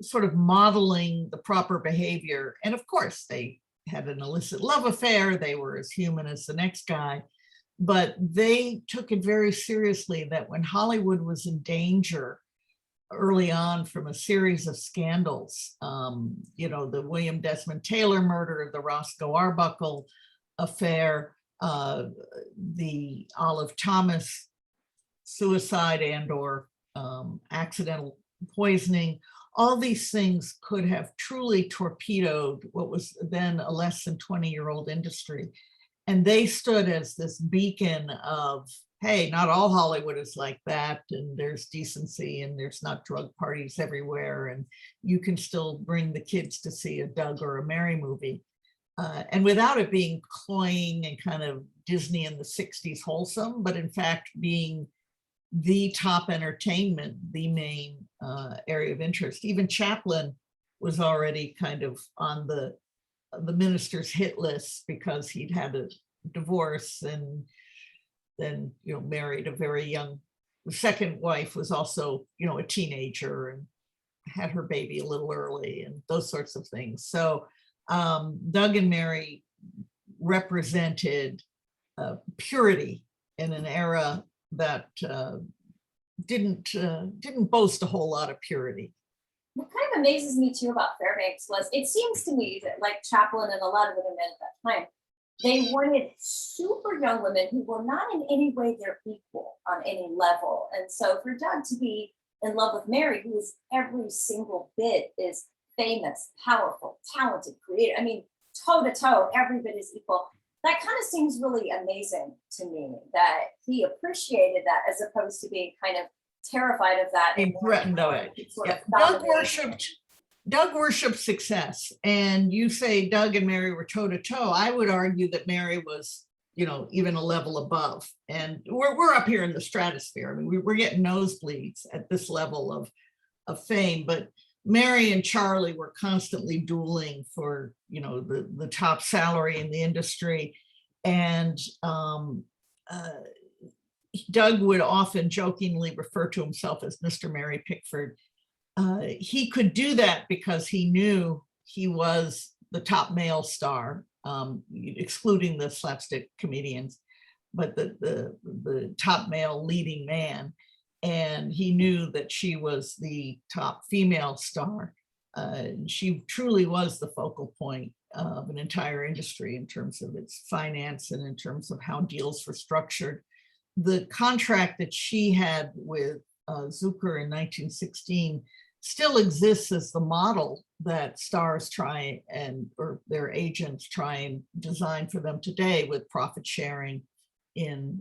sort of modeling the proper behavior. And of course, they had an illicit love affair. They were as human as the next guy, but they took it very seriously that when Hollywood was in danger early on from a series of scandals, you know, the William Desmond Taylor murder, the Roscoe Arbuckle affair, the Olive Thomas suicide and or accidental poisoning, all these things could have truly torpedoed what was then a less than 20-year-old industry. And they stood as this beacon of, hey, not all Hollywood is like that, and there's decency, and there's not drug parties everywhere, and you can still bring the kids to see a Doug or a Mary movie. And without it being cloying and kind of Disney in the 60s wholesome, but in fact being the top entertainment, the main area of interest. Even Chaplin was already kind of on the minister's hit list because he'd had a divorce and then, you know, married a very young, the second wife was also, you know, a teenager and had her baby a little early and those sorts of things. So Doug and Mary represented purity in an era that didn't boast a whole lot of purity. What kind of amazes me too about Fairbanks was it seems to me that like Chaplin and a lot of other men at that time, they wanted super young women who were not in any way their equal on any level. And so for Doug to be in love with Mary, who is every single bit is famous, powerful, talented, creative. I mean, toe to toe, every bit is equal. That kind of seems really amazing to me that he appreciated that as opposed to being kind of terrified of that and threatened of it. Yeah. Doug worshipped success, and you say Doug and Mary were toe to toe. I would argue that Mary was, even a level above, and we're up here in the stratosphere. I mean, we're getting nosebleeds at this level of fame, but Mary and Charlie were constantly dueling for, the top salary in the industry, and Doug would often jokingly refer to himself as Mr. Mary Pickford. He could do that because he knew he was the top male star, excluding the slapstick comedians, but the top male leading man. And he knew that she was the top female star. She truly was the focal point of an entire industry in terms of its finance and in terms of how deals were structured. The contract that she had with Zucker in 1916 still exists as the model that stars try or their agents try and design for them today, with profit sharing in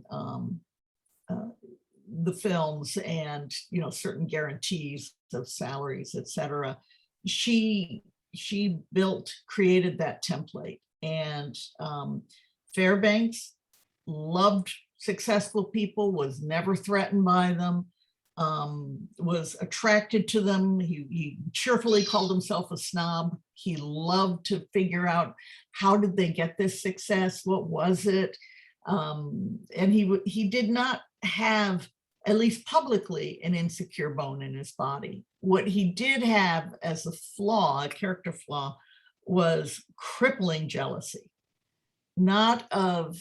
the films and certain guarantees of salaries, etc. She created that template, and Fairbanks loved successful people, was never threatened by them, was attracted to them. He cheerfully called himself a snob. He loved to figure out, how did they get this success? What was it? And he did not have, at least publicly, an insecure bone in his body. What he did have as a flaw, a character flaw, was crippling jealousy, not of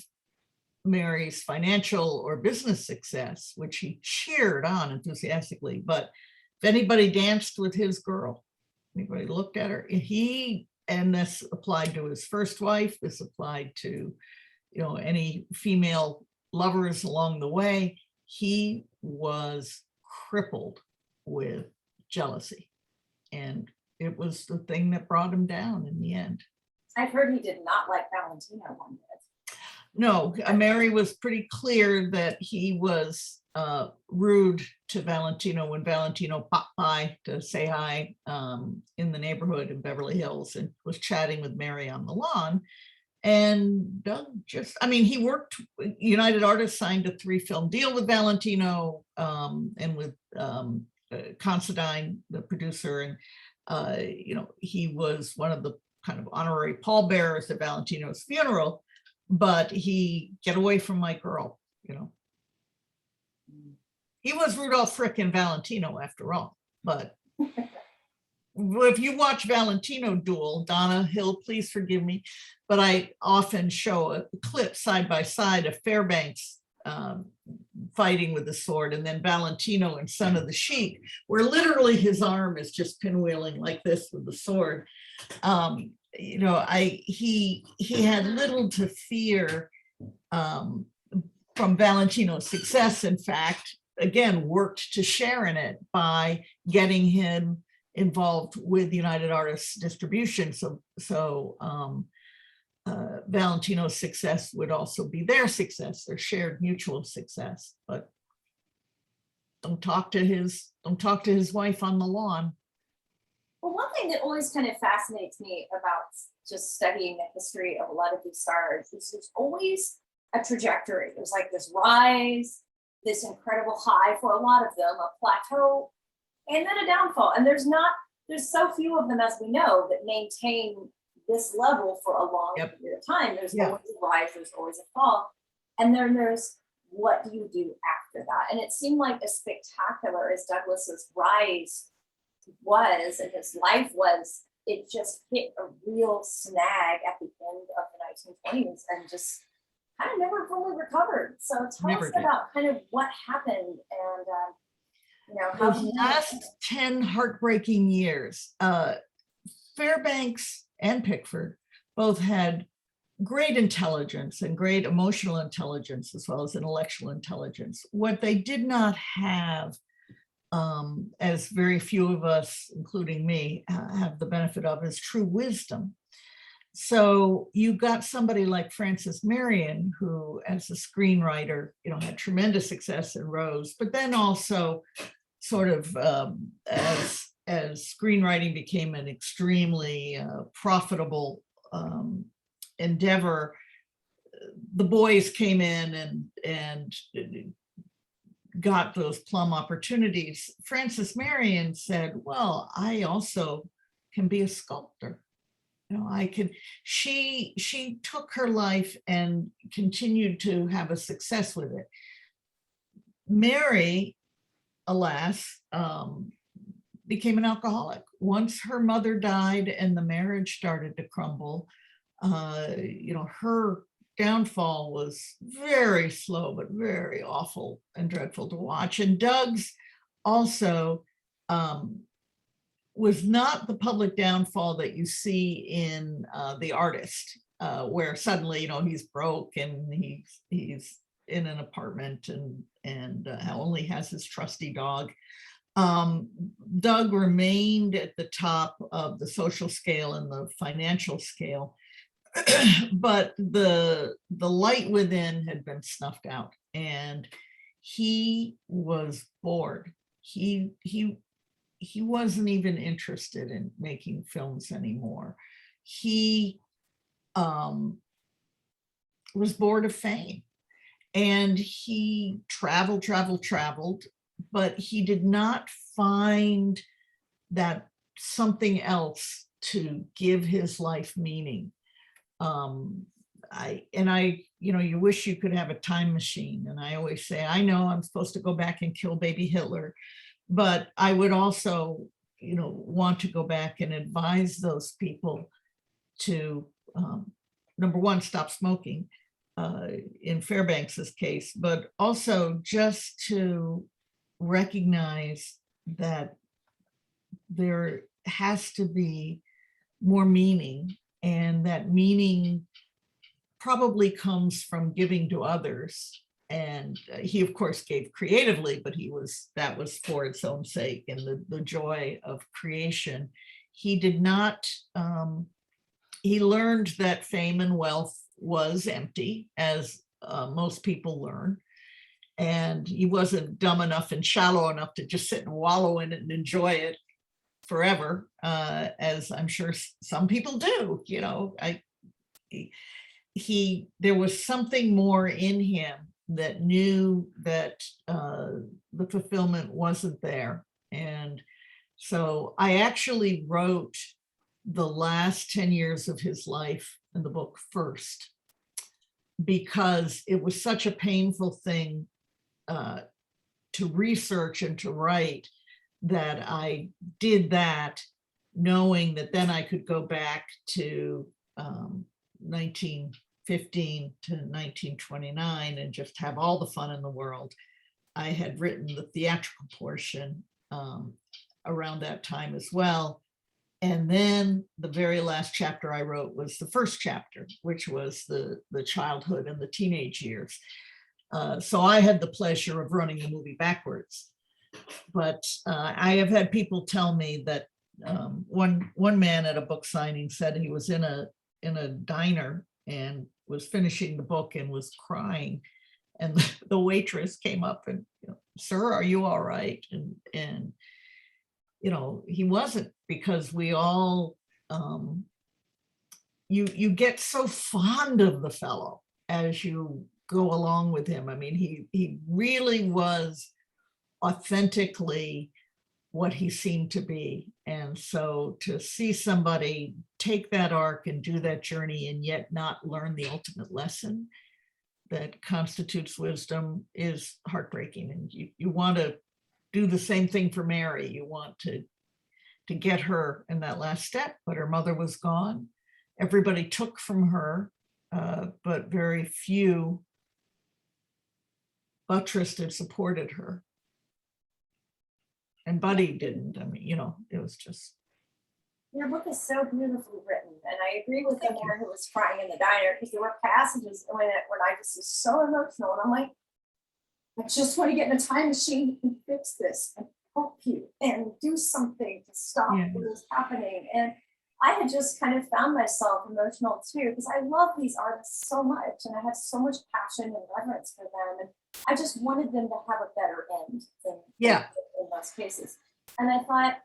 Mary's financial or business success, which he cheered on enthusiastically, but if anybody danced with his girl, anybody looked at her, and this applied to his first wife, this applied to any female lovers along the way, he was crippled with jealousy, and it was the thing that brought him down in the end. I've heard he did not like Valentina one bit. No, Mary was pretty clear that he was rude to Valentino when Valentino popped by to say hi in the neighborhood in Beverly Hills and was chatting with Mary on the lawn. And Doug he worked, United Artists signed a 3-film deal with Valentino and with Considine, the producer. And, he was one of the kind of honorary pallbearers at Valentino's funeral, but get away from my girl, He was Rudolph Frick and Valentino after all, but if you watch Valentino duel, Donna Hill, please forgive me, but I often show a clip side by side of Fairbanks fighting with the sword, and then Valentino in Son of the Sheik, where literally his arm is just pinwheeling like this with the sword. He had little to fear from Valentino's success. In fact, again, worked to share in it by getting him involved with United Artists distribution. So Valentino's success would also be their success, their shared mutual success. But don't talk to his wife on the lawn. Well, one thing that always kind of fascinates me about just studying the history of a lot of these stars is there's always a trajectory. There's like this rise, this incredible high for a lot of them, a plateau, and then a downfall. And there's so few of them, as we know, that maintain this level for a long period of time. There's always a rise, there's always a fall. And then there's, what do you do after that? And it seemed like as spectacular as Douglas's rise was and his life was, it just hit a real snag at the end of the 1920s and just kind of never fully recovered. So tell us about kind of what happened and You know, how Those last 10 heartbreaking years, Fairbanks and Pickford both had great intelligence and great emotional intelligence as well as intellectual intelligence. What they did not have, as very few of us, including me, have the benefit of, is true wisdom. So you got somebody like Frances Marion, who as a screenwriter, had tremendous success in Rose, but then also sort of as screenwriting became an extremely profitable endeavor, the boys came in and got those plum opportunities. Frances Marion said, well, I also can be a sculptor. I could, she took her life and continued to have a success with it. Mary, alas, became an alcoholic. Once her mother died and the marriage started to crumble, her downfall was very slow, but very awful and dreadful to watch. And Doug's also was not the public downfall that you see in The Artist, where suddenly, he's broke and he's in an apartment and only has his trusty dog. Doug remained at the top of the social scale and the financial scale, but the light within had been snuffed out, and he was bored. He wasn't even interested in making films anymore. He was bored of fame, and he traveled, but he did not find that something else to give his life meaning. You wish you could have a time machine. And I always say, I know I'm supposed to go back and kill baby Hitler, but I would also, want to go back and advise those people to, number one, stop smoking in Fairbanks's case, but also just to recognize that there has to be more meaning, and that meaning probably comes from giving to others. And he, of course, gave creatively, but that was for its own sake and the joy of creation. He did not, he learned that fame and wealth was empty, as most people learn. And he wasn't dumb enough and shallow enough to just sit and wallow in it and enjoy it forever, as I'm sure some people do. There was something more in him that knew that the fulfillment wasn't there. And so I actually wrote the last 10 years of his life in the book first, because it was such a painful thing to research and to write, that I did that knowing that then I could go back to 1915 to 1929 and just have all the fun in the world. I had written the theatrical portion around that time as well. And then the very last chapter I wrote was the first chapter, which was the childhood and the teenage years. So I had the pleasure of running the movie backwards. But I have had people tell me that one man at a book signing said he was in a diner and was finishing the book and was crying, and the waitress came up and, sir, are you all right? And he wasn't, because we all you get so fond of the fellow as you go along with him. I mean, he really was authentically what he seemed to be. And so to see somebody take that arc and do that journey and yet not learn the ultimate lesson that constitutes wisdom is heartbreaking. And you want to do the same thing for Mary. You want to get her in that last step, but her mother was gone. Everybody took from her, but very few buttressed and supported her. And Buddy didn't. I mean, it was just. Your book is so beautifully written, and I agree with the man who was crying in the diner, because there were passages when I just was so emotional, and I'm like, I just want to get in a time machine and fix this and help you and do something to stop what is happening. And I had just kind of found myself emotional too, because I love these artists so much, and I have so much passion and reverence for them, and I just wanted them to have a better end than in most cases. And I thought,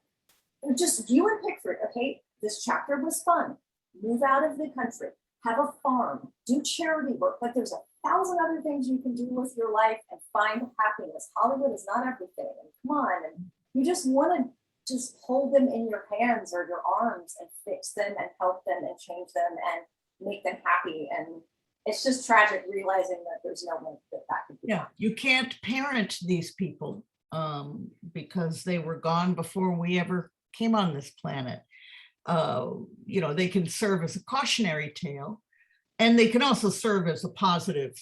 just you and Pickford, okay, this chapter was fun. Move out of the country, have a farm, do charity work. Like, there's 1,000 other things you can do with your life and find happiness. Hollywood is not everything. And come on, and you just want to just hold them in your hands or your arms and fix them and help them and change them and make them happy. And it's just tragic realizing that there's no way that could be. Yeah, you can't parent these people because they were gone before we ever came on this planet. They can serve as a cautionary tale, and they can also serve as a positive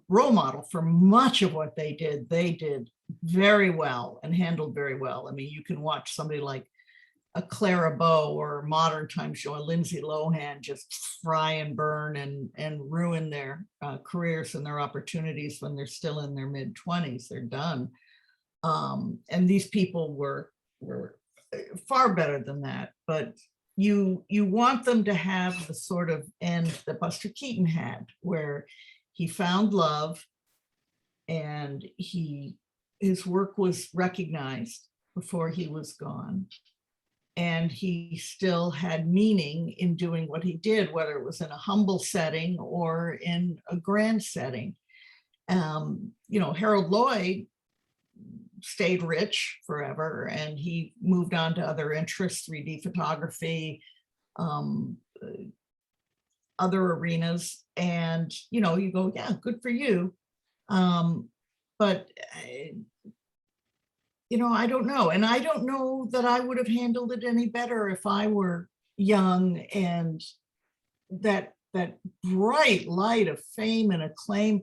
role model for much of what they did. They did very well and handled very well. I mean, you can watch somebody like a Clara Bow or modern times show a Lindsay Lohan just fry and burn and ruin their careers and their opportunities when they're still in their mid-20s. They're done. And these people were far better than that, but you want them to have the sort of end that Buster Keaton had, where he found love and his work was recognized before he was gone, and he still had meaning in doing what he did, whether it was in a humble setting or in a grand setting. Harold Lloyd stayed rich forever, and he moved on to other interests, 3D photography, other arenas, and you go, yeah, good for you. But I don't know, and I don't know that I would have handled it any better if I were young, and that bright light of fame and acclaim,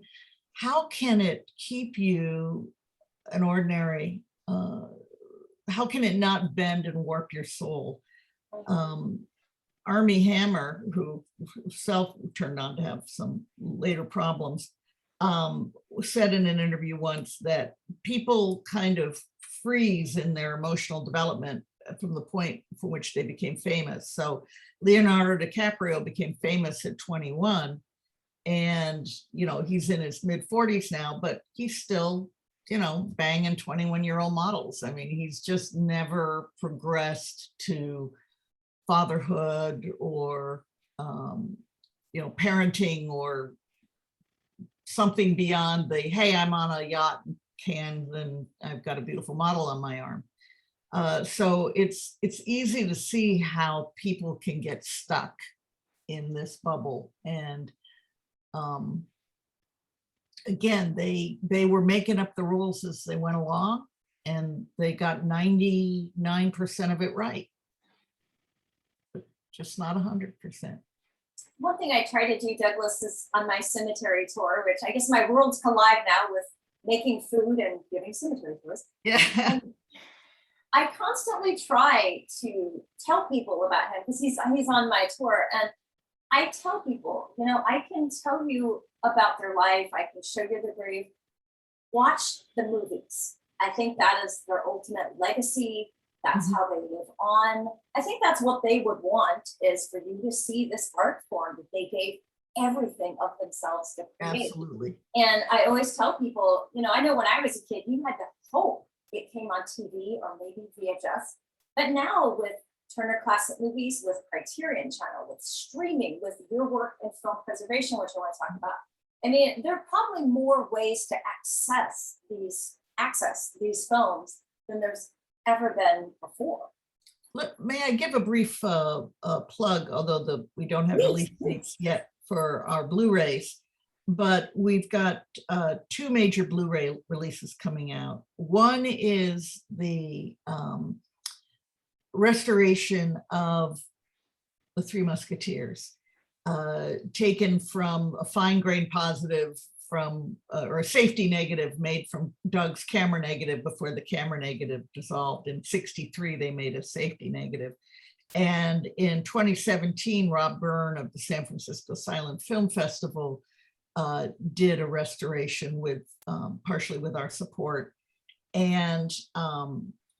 how can it keep you an ordinary, how can it not bend and warp your soul? Armie Hammer, who himself turned on to have some later problems, said in an interview once that people kind of freeze in their emotional development from the point from which they became famous. So Leonardo DiCaprio became famous at 21, and he's in his mid-40s now, but he's still banging 21-year-old models. I mean, he's just never progressed to fatherhood or, parenting or something beyond the, hey, I'm on a yacht in Cannes and I've got a beautiful model on my arm. So it's easy to see how people can get stuck in this bubble. And again, they were making up the rules as they went along, and they got 99% of it right, but just not 100%. One thing I try to do, Douglas, is on my cemetery tour, which I guess my worlds collide now with making food and giving cemetery tours. Yeah. And I constantly try to tell people about him because he's on my tour, and I tell people, I can tell you about their life. I can show you the grave. Watch the movies. I think that is their ultimate legacy. That's how they live on. I think that's what they would want, is for you to see this art form that they gave everything of themselves to create. Absolutely. And I always tell people, I know when I was a kid, you had to hope it came on TV or maybe VHS. But now with Turner Classic Movies, with Criterion Channel, with streaming, with your work in film preservation, which I want to talk about, I mean, there are probably more ways to access these films than there's ever been before. May I give a brief plug, although we don't have release dates yet for our Blu-rays, but we've got two major Blu-ray releases coming out. One is the restoration of The Three Musketeers, taken from a fine-grained positive from, or a safety negative made from Doug's camera negative before the camera negative dissolved. In '63, they made a safety negative. And in 2017, Rob Byrne of the San Francisco Silent Film Festival did a restoration with, partially with our support. And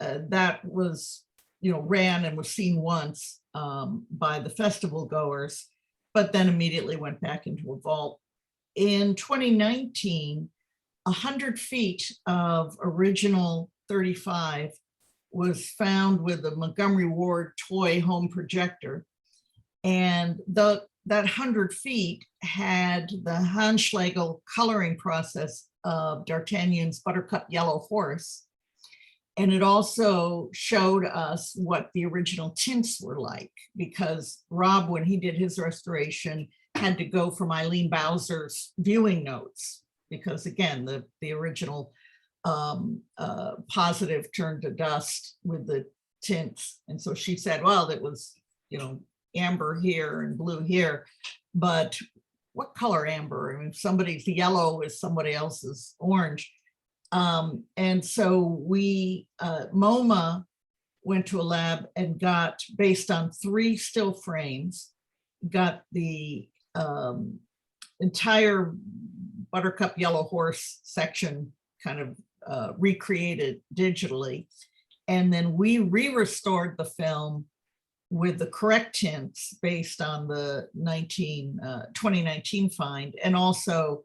that was, ran and was seen once by the festival goers, but then immediately went back into a vault. In 2019, 100 feet of original 35 was found with a Montgomery Ward toy home projector. And that 100 feet had the Hanschlegel coloring process of D'Artagnan's Buttercup Yellow Horse. And it also showed us what the original tints were like, because Rob, when he did his restoration, had to go from Eileen Bowser's viewing notes, because again, the original positive turned to dust with the tints. And so she said, well, it was, amber here and blue here, but what color amber? I mean, somebody's yellow is somebody else's orange. And so we, MoMA went to a lab and got, based on 3 still frames, got the entire Buttercup Yellow Horse section kind of recreated digitally. And then we re-restored the film with the correct tints based on the 2019 find, and also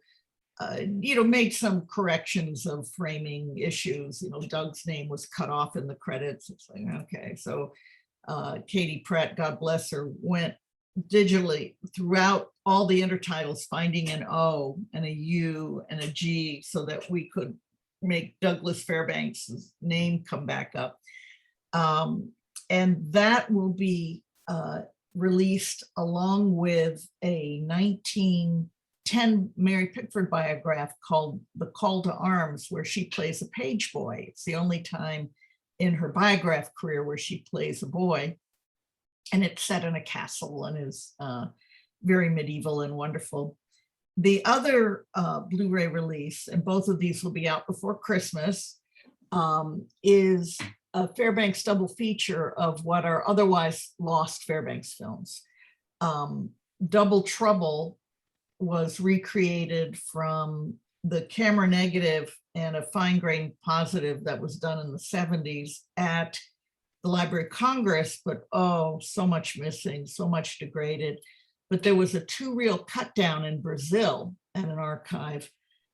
made some corrections of framing issues. Doug's name was cut off in the credits. It's like, okay. So Katie Pratt, God bless her, went digitally throughout all the intertitles, finding an O and a U and a G so that we could make Douglas Fairbanks' name come back up. And that will be released along with a 1910 Mary Pickford biograph called The Call to Arms, where she plays a page boy. It's the only time in her biograph career where she plays a boy. And it's set in a castle and is very medieval and wonderful. The other Blu-ray release, and both of these will be out before Christmas, is a Fairbanks double feature of what are otherwise lost Fairbanks films. Double Trouble was recreated from the camera negative and a fine grain positive that was done in the 70s at the Library of Congress, but oh, so much missing, so much degraded. But there was a 2-reel cut down in Brazil at an archive.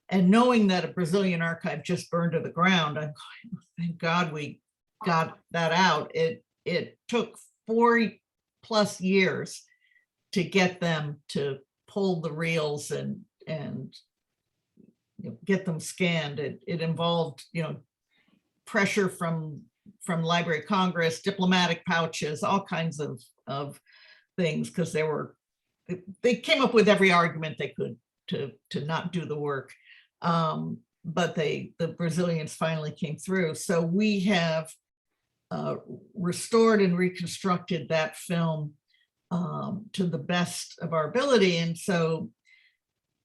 And knowing that a Brazilian archive just burned to the ground, I'm going, thank God we got that out. It took 40+ years to get them to pull the reels and get them scanned. It involved pressure from Library of Congress, diplomatic pouches, all kinds of things, because they came up with every argument they could to not do the work. But the Brazilians finally came through. So we have restored and reconstructed that film to the best of our ability. And so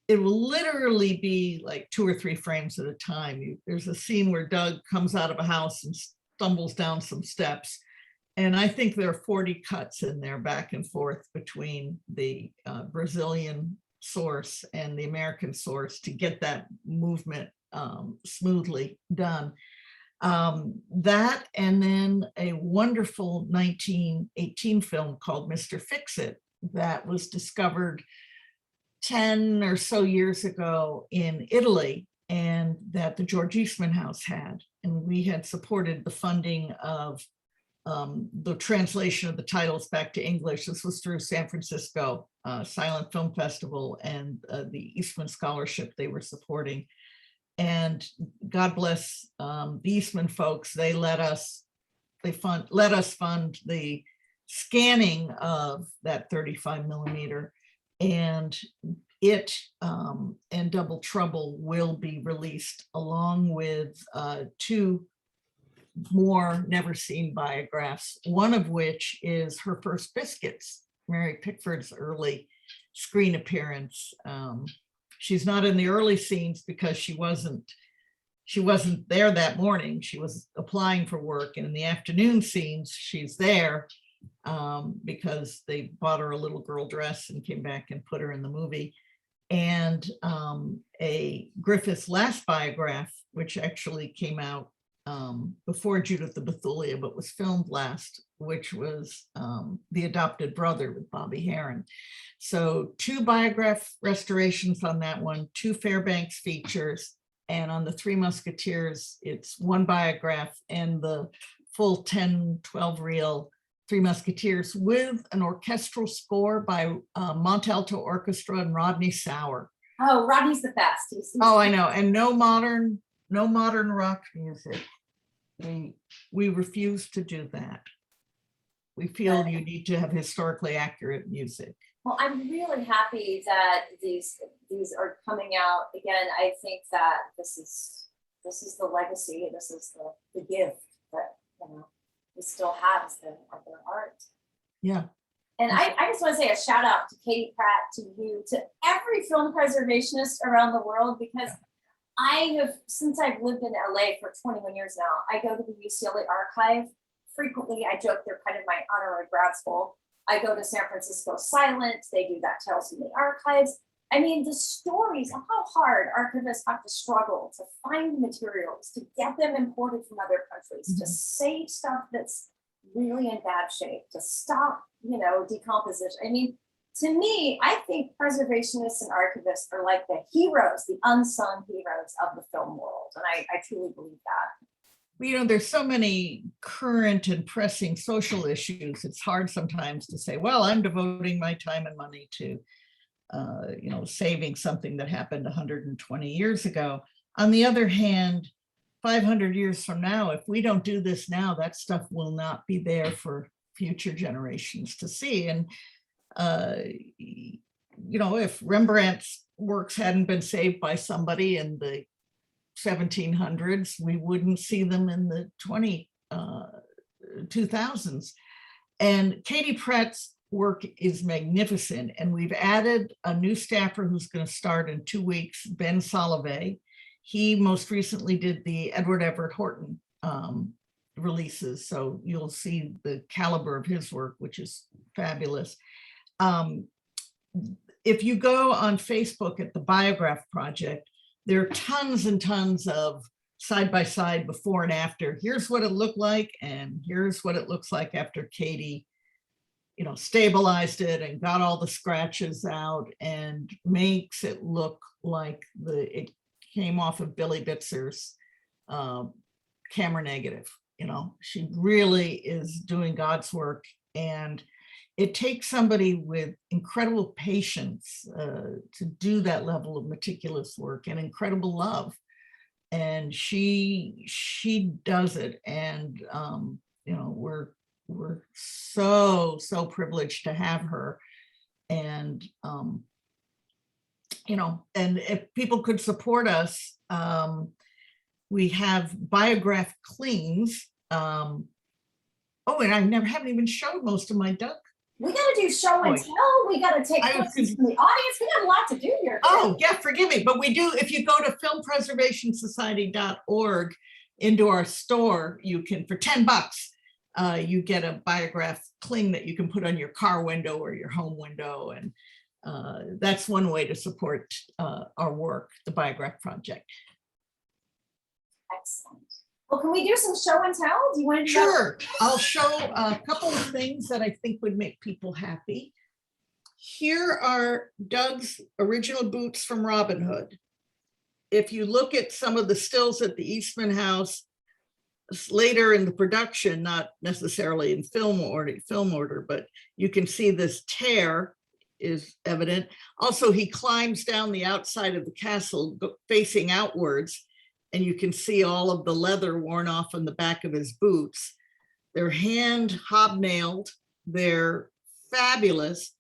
it will literally be like 2 or 3 frames at a time. There's a scene where Doug comes out of a house and stumbles down some steps. And I think there are 40 cuts in there back and forth between the Brazilian source and the American source to get that movement smoothly done. That, and then a wonderful 1918 film called Mr. Fix-It that was discovered 10 or so years ago in Italy, and that the George Eastman House had. And we had supported the funding of the translation of the titles back to English. This was through San Francisco Silent Film Festival and the Eastman Scholarship they were supporting. And God bless the Eastman folks. They let us fund the scanning of that 35 millimeter, and it and Double Trouble will be released along with 2 more never seen biographs, one of which is Her First Biscuits, Mary Pickford's early screen appearance. she's not in the early scenes because she wasn't there that morning. She was applying for work, and in the afternoon scenes, she's there because they bought her a little girl dress and came back and put her in the movie. And a Griffith's last biograph, which actually came out before Judith the Bethulia, but was filmed last, which was The Adopted Brother with Bobby Harron. So 2 biograph restorations on that one, 2 Fairbanks features, and on the Three Musketeers, it's 1 biograph and the full 10, 12 reel Three Musketeers with an orchestral score by Montalto Orchestra and Rodney Sauer. Oh, Rodney's the best. Oh, I know. And no modern rock music. We refuse to do that. We feel you need to have historically accurate music. Well, I'm really happy that these are coming out again. I think that this is the legacy. This is the gift that we still have as their art. Yeah. And I just want to say a shout out to Katie Pratt, to you, to every film preservationist around the world, because since I've lived in LA for 21 years now, I go to the UCLA archive frequently. I joke they're kind of my honorary grad school. I go to San Francisco Silent. They do that Tales from the Archives. I mean, the stories of how hard archivists have to struggle to find materials, to get them imported from other countries, to save stuff that's really in bad shape, to stop, decomposition. I mean, to me, I think preservationists and archivists are like the heroes, the unsung heroes of the film world. And I truly believe that. Well, there's so many current and pressing social issues. It's hard sometimes to say, well, I'm devoting my time and money to, saving something that happened 120 years ago. On the other hand, 500 years from now, if we don't do this now, that stuff will not be there for future generations to see. And, if Rembrandt's works hadn't been saved by somebody in the 1700s, we wouldn't see them in the 2000s. And Katie Pratt's work is magnificent. And we've added a new staffer who's going to start in 2 weeks, Ben Soloway. He most recently did the Edward Everett Horton releases. So you'll see the caliber of his work, which is fabulous. If you go on Facebook at the Biograph Project, there are tons and tons of side-by-side before and after. Here's what it looked like, and here's what it looks like after Katie, stabilized it and got all the scratches out and makes it look like it came off of Billy Bitzer's camera negative. She really is doing God's work, and it takes somebody with incredible patience to do that level of meticulous work and incredible love. And she does it. And, we're so privileged to have her. And, and if people could support us, we have Biograph Cleans. And I haven't even showed most of my duck. We got to do show and tell. We got to take questions from the audience. We got a lot to do here. Oh, yeah, forgive me. But we do, if you go to filmpreservationsociety.org into our store, you can, for $10, you get a Biograph cling that you can put on your car window or your home window. And that's one way to support our work, the Biograph Project. Excellent. Well, can we do some show and tell? Do you want to do Sure. I'll show a couple of things that I think would make people happy. Here are Doug's original boots from Robin Hood. If you look at some of the stills at the Eastman House later in the production, not necessarily in film order, but you can see this tear is evident. Also, he climbs down the outside of the castle facing outwards, and you can see all of the leather worn off on the back of his boots. They're hand hobnailed. They're fabulous.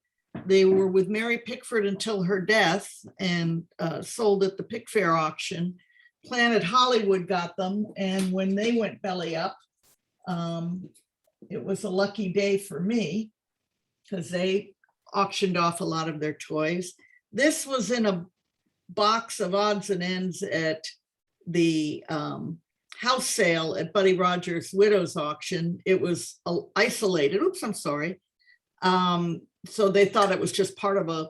They were with Mary Pickford until her death and sold at the Pickfair auction. Planet Hollywood got them, and when they went belly up, it was a lucky day for me because they auctioned off a lot of their toys. This was in a box of odds and ends at the house sale at Buddy Rogers' widow's auction. It was isolated. Oops, I'm sorry. So they thought it was just part of a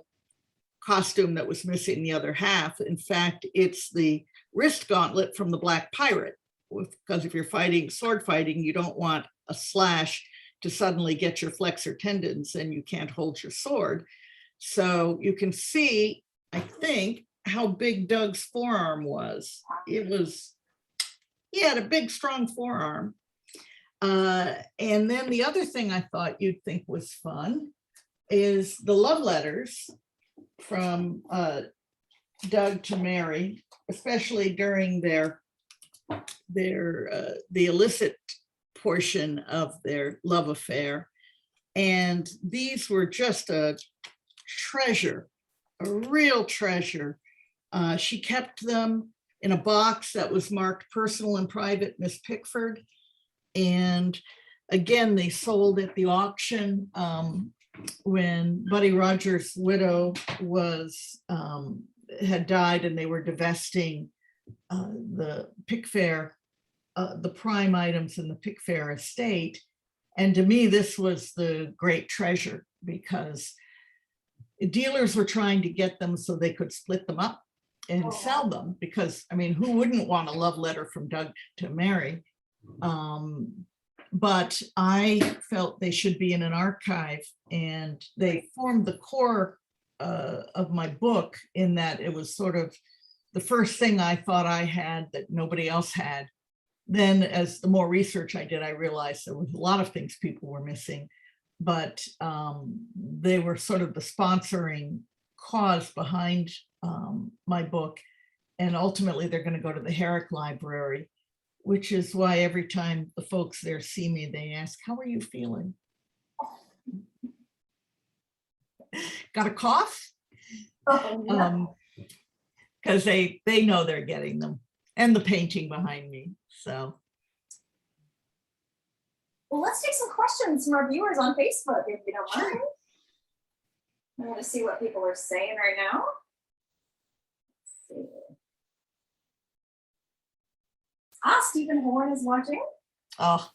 costume that was missing the other half. In fact, it's the wrist gauntlet from the Black Pirate, because if you're fighting, sword fighting, you don't want a slash to suddenly get your flexor tendons and you can't hold your sword. So you can see, I think, how big Doug's forearm was. He had a big, strong forearm. And then the other thing I thought you'd think was fun is the love letters from Doug to Mary, especially during the illicit portion of their love affair. And these were just a treasure, a real treasure. She kept them in a box that was marked personal and private, Miss Pickford. And again, they sold at the auction when Buddy Rogers' widow had died, and they were divesting the Pickfair, the prime items in the Pickfair estate. And to me, this was the great treasure, because dealers were trying to get them so they could split them up and sell them, because, I mean, who wouldn't want a love letter from Doug to Mary? But I felt they should be in an archive, and they formed the core of my book, in that it was sort of the first thing I thought I had that nobody else had. Then, as the more research I did, I realized there was a lot of things people were missing, but they were sort of the sponsoring cause behind my book. And ultimately, they're going to go to the Herrick Library, which is why every time the folks there see me, they ask, "How are you feeling?" Got a cough? Because they know they're getting them, and the painting behind me. So, well, let's take some questions from our viewers on Facebook, if you don't mind. Sure. I'm going to see what people are saying right now. Let's see. Stephen Horn is watching. Oh,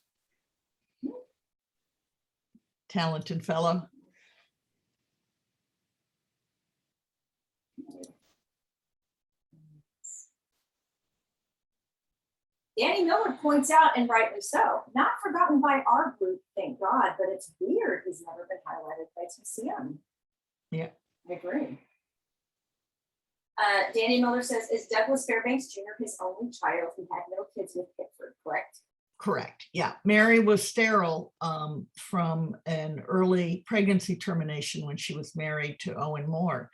talented fellow. Danny Miller points out, and rightly so, not forgotten by our group, thank God, but it's weird he's never been highlighted by TCM. Yeah. I agree. Danny Miller says, is Douglas Fairbanks Jr. his only child who had no kids with Pickford, correct? Correct. Yeah. Mary was sterile from an early pregnancy termination when she was married to Owen Moore.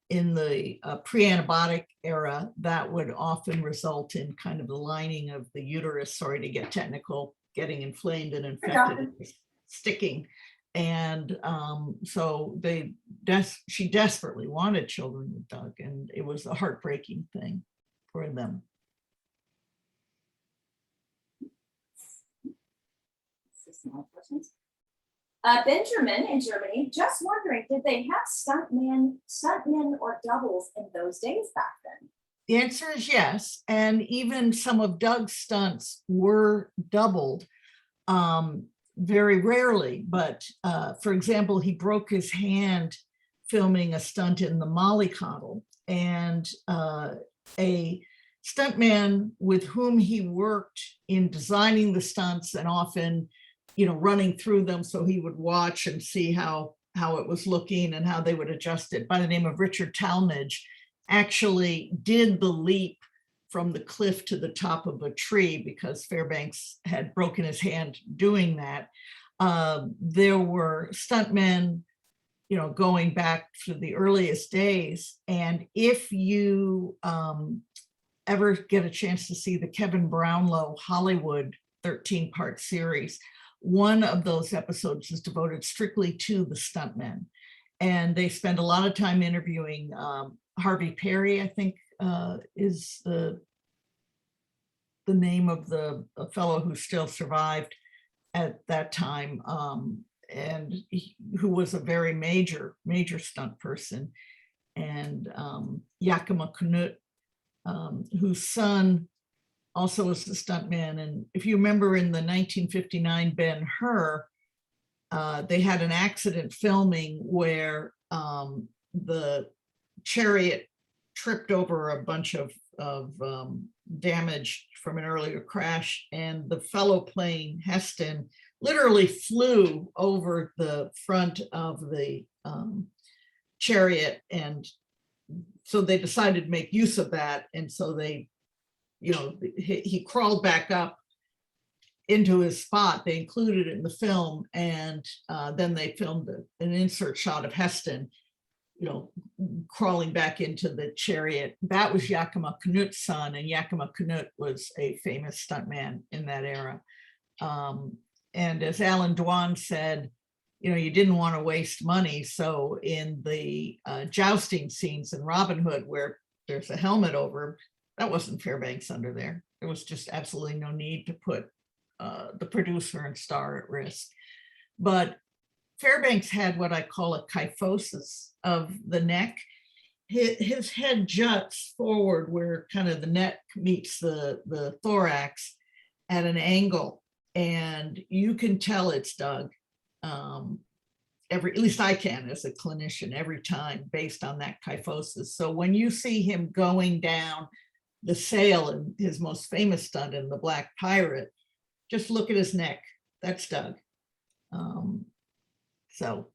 In the pre-antibiotic era, that would often result in kind of the lining of the uterus, sorry to get technical, getting inflamed and infected, sticking. And so she desperately wanted children with Doug, and it was a heartbreaking thing for them. Benjamin in Germany, just wondering, did they have stuntmen or doubles in those days back then? The answer is yes. And even some of Doug's stunts were doubled, very rarely. But for example, he broke his hand filming a stunt in the Mollycoddle, and a stuntman with whom he worked in designing the stunts and often, running through them so he would watch and see how it was looking and how they would adjust it, by the name of Richard Talmadge, actually did the leap from the cliff to the top of a tree because Fairbanks had broken his hand doing that. There were stuntmen, going back to the earliest days. And if you ever get a chance to see the Kevin Brownlow Hollywood 13-part series, one of those episodes is devoted strictly to the stuntmen. And they spend a lot of time interviewing Harvey Perry, I think is the name of the fellow who still survived at that time, and who was a very major stunt person. and Yakima Knut, whose son also was the stuntman. And if you remember in the 1959 Ben-Hur, they had an accident filming where the chariot tripped over a bunch of damage from an earlier crash, and the fellow playing Heston literally flew over the front of the chariot, and so they decided to make use of that, and so they, he crawled back up into his spot. They included it in the film, and then they filmed an insert shot of Heston, crawling back into the chariot. That was Yakima Knut's son, and Yakima Knut was a famous stuntman in that era. And as Alan Dwan said, you didn't want to waste money. So in the jousting scenes in Robin Hood, where there's a helmet over, that wasn't Fairbanks under there. There was just absolutely no need to put the producer and star at risk. But Fairbanks had what I call a kyphosis of the neck. His head juts forward where kind of the neck meets the thorax at an angle, and you can tell it's Doug. At least I can as a clinician every time based on that kyphosis. So when you see him going down the sail in his most famous stunt in The Black Pirate, just look at his neck. That's Doug. So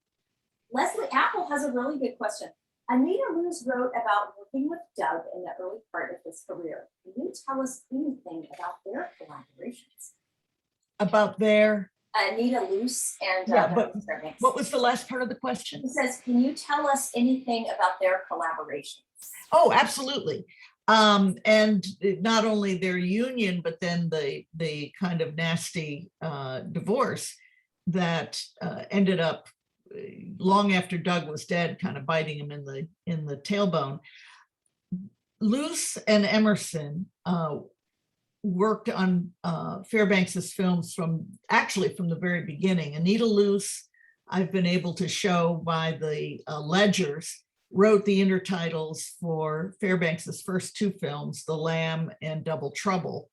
Leslie Apple has a really good question. Anita Luz wrote about working with Doug in the early part of his career. Can you tell us anything about their collaborations? About their Anita Luz and but what was the last part of the question? It says, can you tell us anything about their collaborations? Oh, absolutely. And not only their union, but then the kind of nasty divorce that ended up long after Doug was dead, kind of biting him in the tailbone. Luce and Emerson worked on Fairbanks's films from the very beginning. Anita Luce, I've been able to show by the ledgers, wrote the intertitles for Fairbanks's first two films, The Lamb and Double Trouble.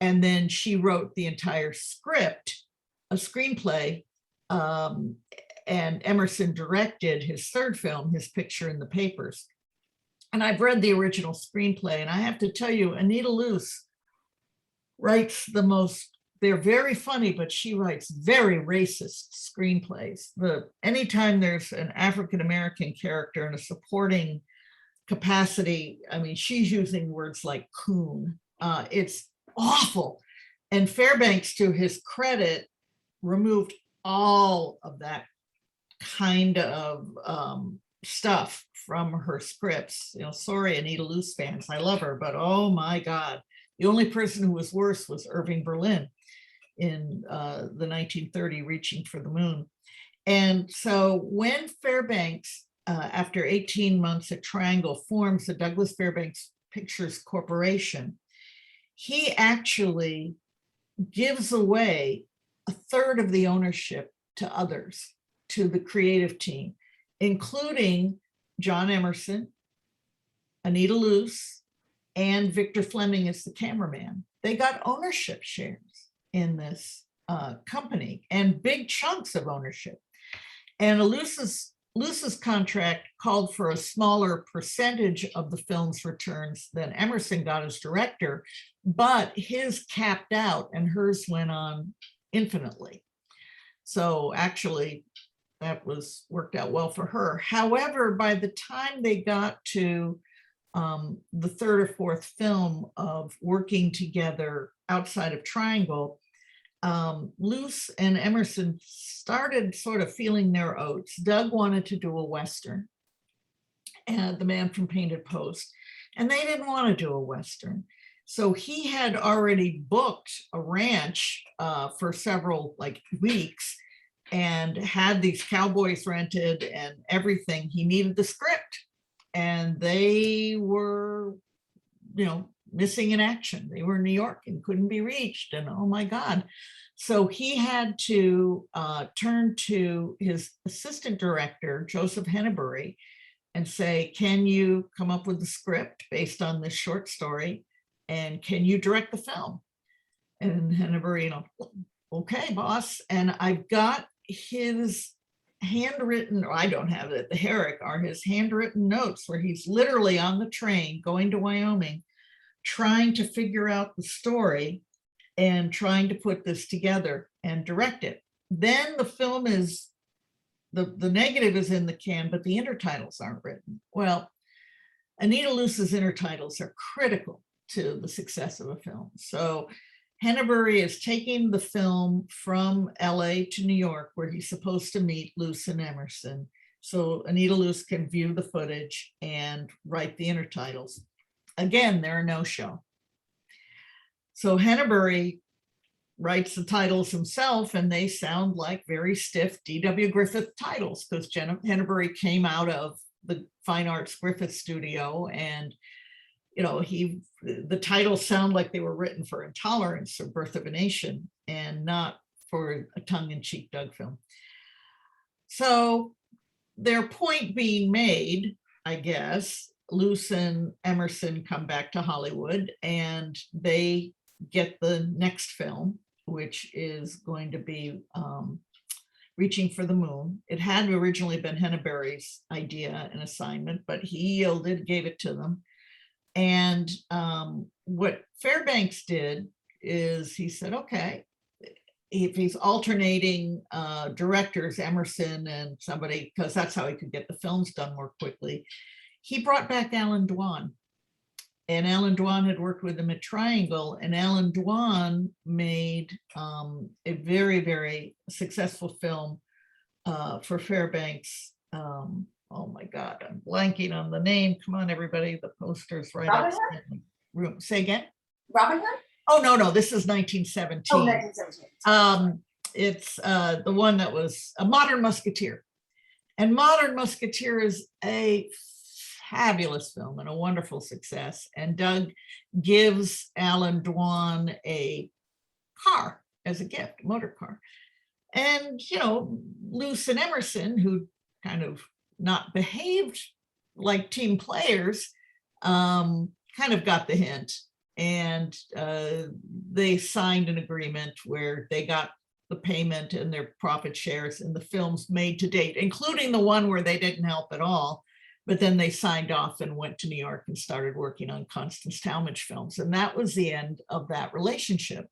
And then she wrote the entire script, a screenplay, and Emerson directed his third film, His Picture in the Papers. And I've read the original screenplay, and I have to tell you, Anita Luce writes they're very funny, but she writes very racist screenplays. Anytime there's an African-American character in a supporting capacity, I mean, she's using words like coon. It's awful. And Fairbanks, to his credit, removed all of that kind of stuff from her scripts. Sorry, Anita Luce fans, I love her, but oh my God, the only person who was worse was Irving Berlin in the 1930 Reaching for the Moon. And so when Fairbanks, after 18 months at Triangle, forms the Douglas Fairbanks Pictures Corporation, he actually gives away a third of the ownership to others, to the creative team, including John Emerson, Anita Luce, and Victor Fleming as the cameraman. They got ownership shares in this company, and big chunks of ownership. And Luce's contract called for a smaller percentage of the film's returns than Emerson got as director, but his capped out and hers went on infinitely. So actually, that worked out well for her. However, by the time they got to the third or fourth film of working together outside of Triangle, Luce and Emerson started sort of feeling their oats. Doug wanted to do a Western, and The Man from Painted Post, and they didn't want to do a Western. So he had already booked a ranch for several weeks and had these cowboys rented and everything. He needed the script, and they were, missing in action. They were in New York and couldn't be reached, and oh my God. So he had to turn to his assistant director, Joseph Henneberry, and say, can you come up with the script based on this short story? And can you direct the film? And Henneberry, okay, boss. And I've got his handwritten, or I don't have it, the Herrick are his handwritten notes where he's literally on the train going to Wyoming, trying to figure out the story and trying to put this together and direct it. Then the film is, the negative is in the can, but the intertitles aren't written. Well, Anita Luce's intertitles are critical to the success of a film. So Henneberry is taking the film from LA to New York, where he's supposed to meet Luce and Emerson. So Anita Luce can view the footage and write the intertitles. Again, they're a no-show. So Henneberry writes the titles himself, and they sound like very stiff D.W. Griffith titles, because Henneberry came out of the Fine Arts Griffith Studio, and the titles sound like they were written for Intolerance or Birth of a Nation and not for a tongue-in-cheek Doug film. So their point being made, I guess, Luce and Emerson come back to Hollywood and they get the next film, which is going to be Reaching for the Moon. It had originally been Henneberry's idea and assignment, but he yielded, gave it to them. And what Fairbanks did is he said, okay, if he's alternating directors, Emerson and somebody, because that's how he could get the films done more quickly, he brought back Alan Dwan. And Alan Dwan had worked with him at Triangle, and Alan Dwan made a very, very successful film for Fairbanks. Oh my God, I'm blanking on the name. Come on, everybody, the poster's right outside the room. Say again? Robin Hood? Oh, no, this is 1917. Oh, 1917. It's the one that was A Modern Musketeer. And Modern Musketeer is a fabulous film and a wonderful success. And Doug gives Alan Dwan a car as a gift, a motor car. And, Luce and Emerson, who kind of not behaved like team players, kind of got the hint. And they signed an agreement where they got the payment and their profit shares in the films made to date, including the one where they didn't help at all. But then they signed off and went to New York and started working on Constance Talmadge films. And that was the end of that relationship.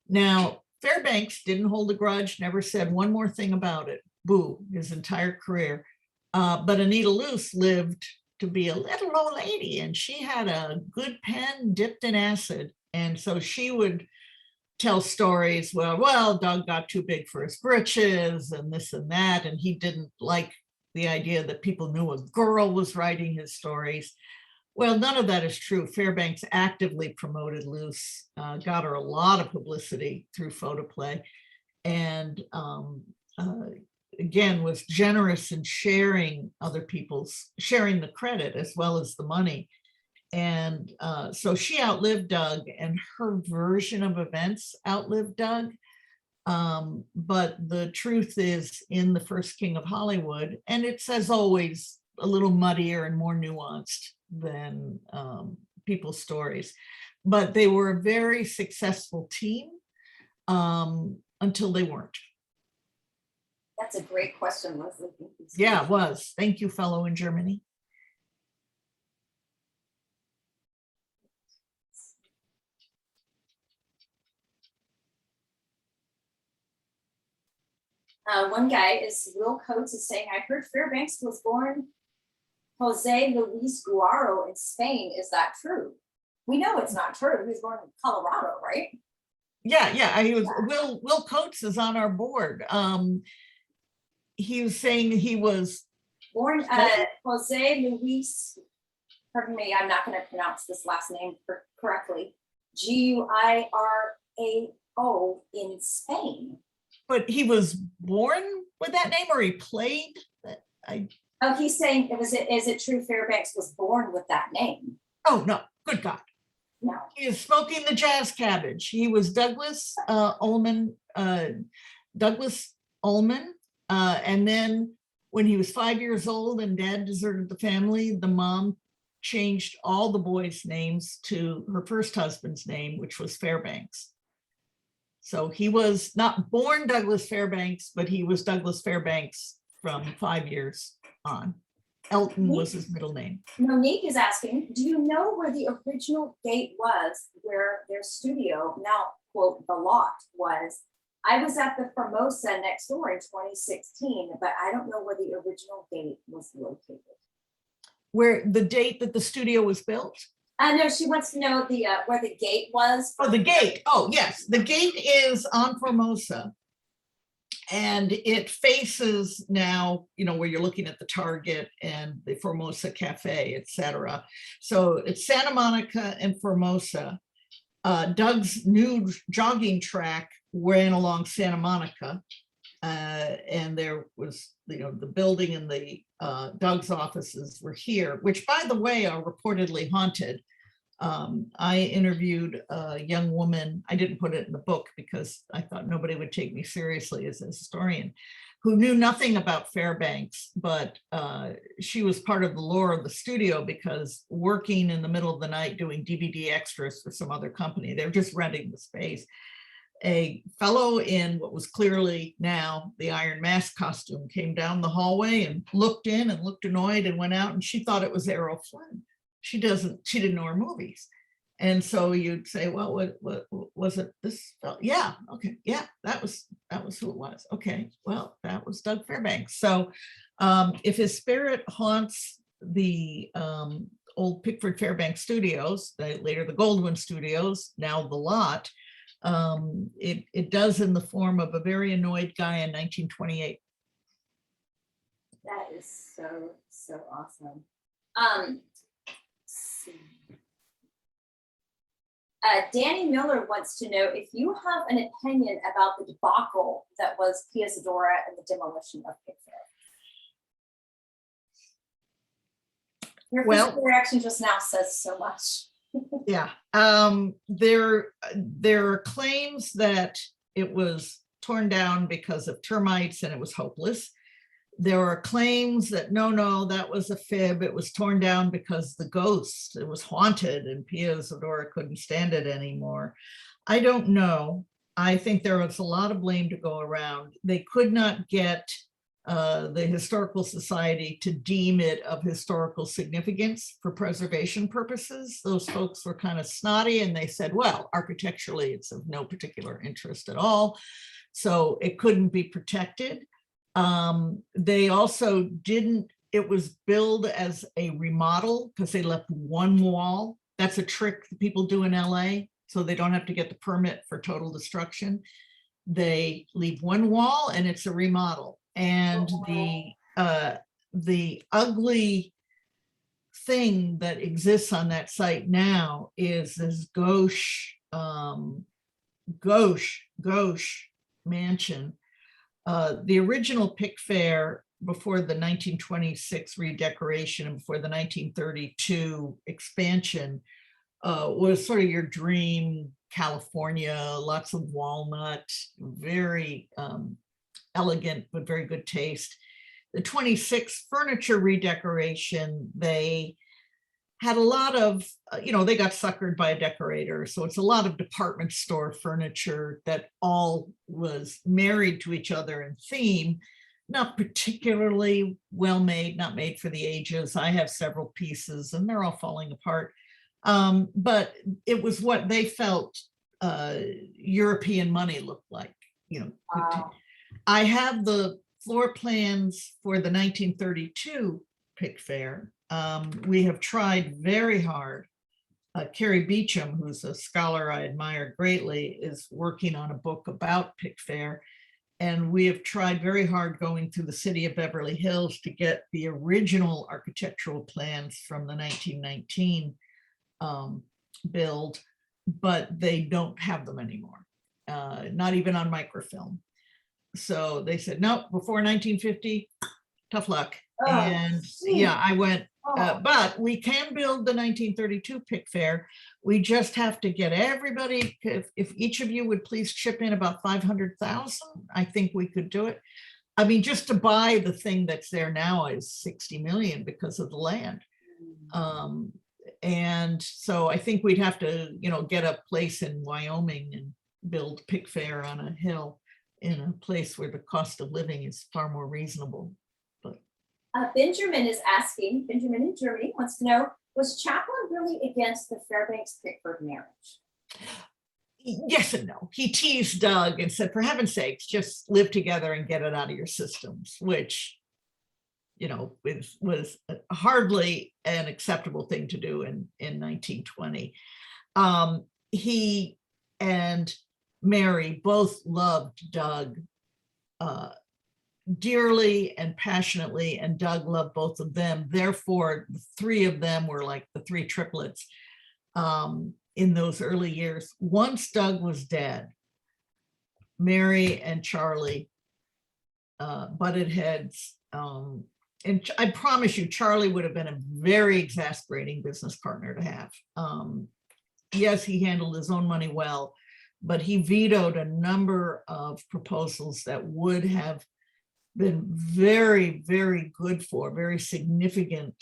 Now, Fairbanks didn't hold a grudge, never said one more thing about it, boo, his entire career. But Anita Luce lived to be a little old lady, and she had a good pen dipped in acid. And so she would tell stories, well, Doug got too big for his britches and this and that, and he didn't like the idea that people knew a girl was writing his stories. Well, none of that is true. Fairbanks actively promoted Luce, got her a lot of publicity through Photoplay, and again, was generous in sharing sharing the credit as well as the money. And so she outlived Doug, and her version of events outlived Doug. But the truth is in The First King of Hollywood, and it's, as always, a little muddier and more nuanced than people's stories. But they were a very successful team until they weren't. That's a great question, Leslie. Yeah, it was. Thank you, fellow in Germany. One guy is Will Coates is saying, I heard Fairbanks was born Jose Luis Guaro in Spain. Is that true? We know it's not true. He was born in Colorado, right? Yeah. He was Will Coates is on our board. He was saying he was born Jose Luis. Pardon me, I'm not going to pronounce this last name correctly. Guirao in Spain. But he was born with that name, or he played? He's saying, is it true Fairbanks was born with that name? Oh, no. Good God. No. He is smoking the jazz cabbage. He was Douglas Ullman, and then when he was 5 years old and dad deserted the family, the mom changed all the boys' names to her first husband's name, which was Fairbanks. So he was not born Douglas Fairbanks, but he was Douglas Fairbanks from 5 years on. Elton was his middle name. Monique is asking, do you know where the original gate was where their studio, now quote, the lot was? I was at the Formosa next door in 2016, but I don't know where the original gate was located. Where the date that the studio was built? No, she wants to know the where the gate was. Oh, the gate. Oh, yes. The gate is on Formosa. And it faces now, you know, where you're looking at the Target and the Formosa Cafe, etc. So it's Santa Monica and Formosa. Doug's new jogging track ran along Santa Monica. And there was, you know, the building and the Doug's offices were here, which, by the way, are reportedly haunted. I interviewed a young woman, I didn't put it in the book because I thought nobody would take me seriously as a historian, who knew nothing about Fairbanks, but she was part of the lore of the studio because working in the middle of the night doing DVD extras for some other company, they were just renting the space. A fellow in what was clearly now the Iron Mask costume came down the hallway and looked in and looked annoyed and went out, and she thought it was Errol Flynn. She didn't know her movies. And so you'd say, well, what was it? This felt, yeah, okay, yeah, that was who it was. Okay, well, that was Doug Fairbanks. So if his spirit haunts the old Pickford Fairbanks studios, later the Goldwyn Studios, now the lot, it does in the form of a very annoyed guy in 1928. That is so awesome. Danny Miller wants to know if you have an opinion about the debacle that was Pia Zadora and the demolition of Pickford. Your physical reaction just now says so much. Yeah, there are claims that it was torn down because of termites and it was hopeless. There are claims that no, that was a fib. It was torn down because the ghost, it was haunted and Pia Zadora couldn't stand it anymore. I don't know. I think there was a lot of blame to go around. They could not get the Historical Society to deem it of historical significance for preservation purposes. Those folks were kind of snotty and they said, well, architecturally, it's of no particular interest at all. So it couldn't be protected. They also didn't, it was billed as a remodel because they left one wall. That's a trick that people do in LA, so they don't have to get the permit for total destruction. They leave one wall and it's a remodel. And the ugly thing that exists on that site now is this gauche mansion. The original Pick Fair before the 1926 redecoration and before the 1932 expansion was sort of your dream California, lots of walnut, very elegant, but very good taste. The 26 furniture redecoration, they had a lot of, they got suckered by a decorator. So it's a lot of department store furniture that all was married to each other in theme, not particularly well made, not made for the ages. I have several pieces and they're all falling apart. But it was what they felt European money looked like, Wow. I have the floor plans for the 1932 Pick Fair. We have tried very hard. Carrie Beecham, who's a scholar I admire greatly, is working on a book about Pick Fair. And we have tried very hard going through the city of Beverly Hills to get the original architectural plans from the 1919 build, but they don't have them anymore, not even on microfilm. So they said, nope, before 1950, tough luck. Oh, and yeah, I went, but we can build the 1932 Pick Fair. We just have to get everybody, if each of you would please chip in about 500,000, I think we could do it. I mean, just to buy the thing that's there now is 60 million because of the land. And so I think we'd have to, get a place in Wyoming and build Pickford on a hill in a place where the cost of living is far more reasonable. But Benjamin is asking, Benjamin in Germany wants to know, was Chaplin really against the Fairbanks Pickford marriage? Yes and no. He teased Doug and said, for heaven's sakes, just live together and get it out of your systems, which, was hardly an acceptable thing to do in 1920. He and Mary both loved Doug dearly and passionately, and Doug loved both of them. Therefore, the three of them were like the three triplets in those early years. Once Doug was dead, Mary and Charlie butted heads. And I promise you, Charlie would have been a very exasperating business partner to have. Yes, he handled his own money well, but he vetoed a number of proposals that would have been very, very good very significant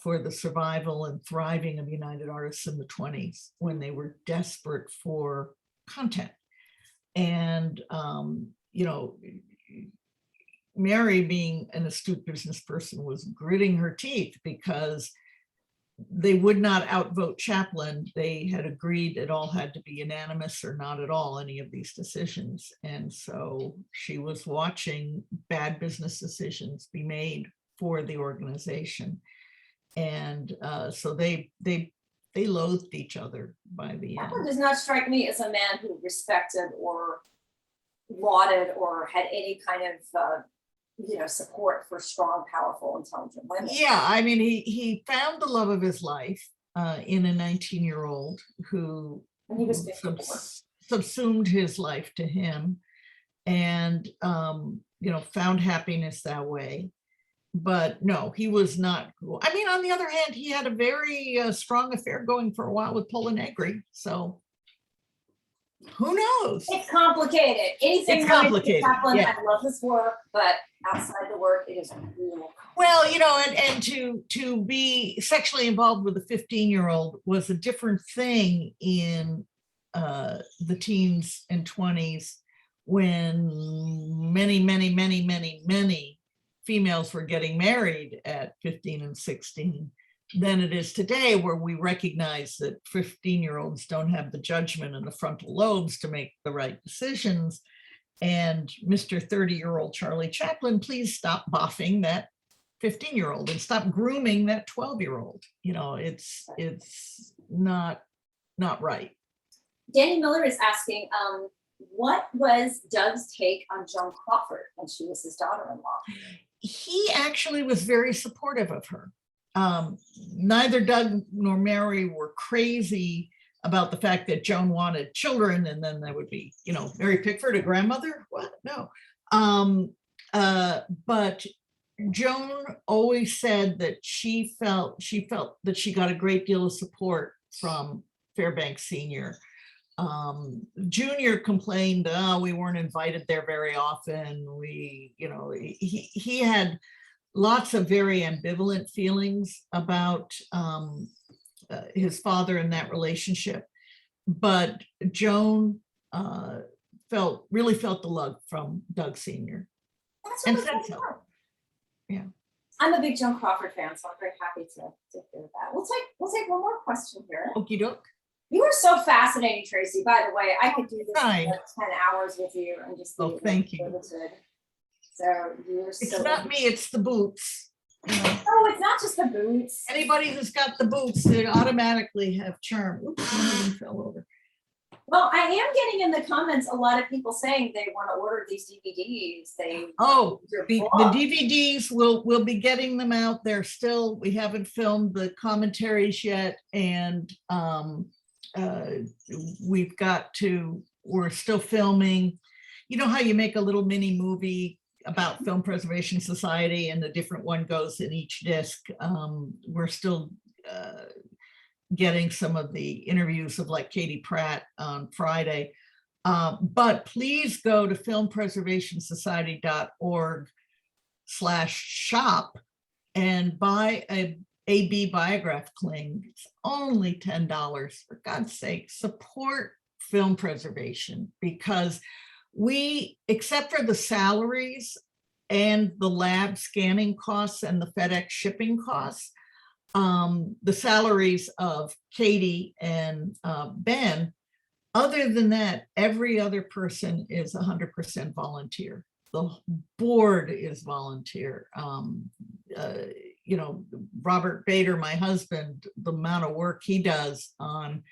for the survival and thriving of United Artists in the 20s when they were desperate for content. And, Mary, being an astute business person, was gritting her teeth because they would not outvote Chaplin. They had agreed it all had to be unanimous or not at all, any of these decisions. And so she was watching bad business decisions be made for the organization. And so they loathed each other by the end. Chaplin does not strike me as a man who respected or lauded or had any kind of support for strong, powerful, intelligent women. Yeah, I mean, he found the love of his life in a 19-year-old who subsumed his life to him, and found happiness that way. But no, he was not cool. I mean, on the other hand, he had a very strong affair going for a while with Paula Negri. So who knows? It's complicated. Anything it's complicated. Chaplin, yeah. I love his work, but outside the work, it is real. Well, and to be sexually involved with a 15-year-old was a different thing in the teens and 20s, when many females were getting married at 15 and 16 than it is today, where we recognize that 15-year-olds don't have the judgment and the frontal lobes to make the right decisions. And Mr. 30-year-old Charlie Chaplin, please stop boffing that 15-year-old and stop grooming that 12-year-old. It's not right. Danny Miller is asking, what was Doug's take on Joan Crawford when she was his daughter-in-law? He actually was very supportive of her. Neither Doug nor Mary were crazy about the fact that Joan wanted children, and then there would be, Mary Pickford, a grandmother. What? No. But Joan always said that she felt that she got a great deal of support from Fairbanks Sr. Junior complained, we weren't invited there very often. He had lots of very ambivalent feelings about his father in that relationship, but Joan really felt the love from Doug Sr. and said so. Yeah, I'm a big Joan Crawford fan, so I'm very happy to hear that. We'll take one more question here. Okie doke. You are so fascinating, Tracey. By the way, I could do this for 10 hours with you and just thank you. Limited. So it's not me, it's the boots. Oh, it's not just the boots. Anybody who's got the boots, they automatically have charm. Oops, one of them fell over. Well, I am getting in the comments a lot of people saying they want to order these DVDs. The DVDs, we'll be getting them out there still. We haven't filmed the commentaries yet, and we're still filming. You know how you make a little mini movie about Film Preservation Society and the different one goes in each disc. We're still getting some of the interviews of like Katie Pratt on Friday. But please go to filmpreservationsociety.org/shop and buy a AB Biograph cling. It's only $10. For God's sake, support film preservation, because we, except for the salaries and the lab scanning costs and the FedEx shipping costs, the salaries of Katie and Ben, other than that, every other person is 100% volunteer. The board is volunteer. You know, Robert Bader, my husband, the amount of work he does on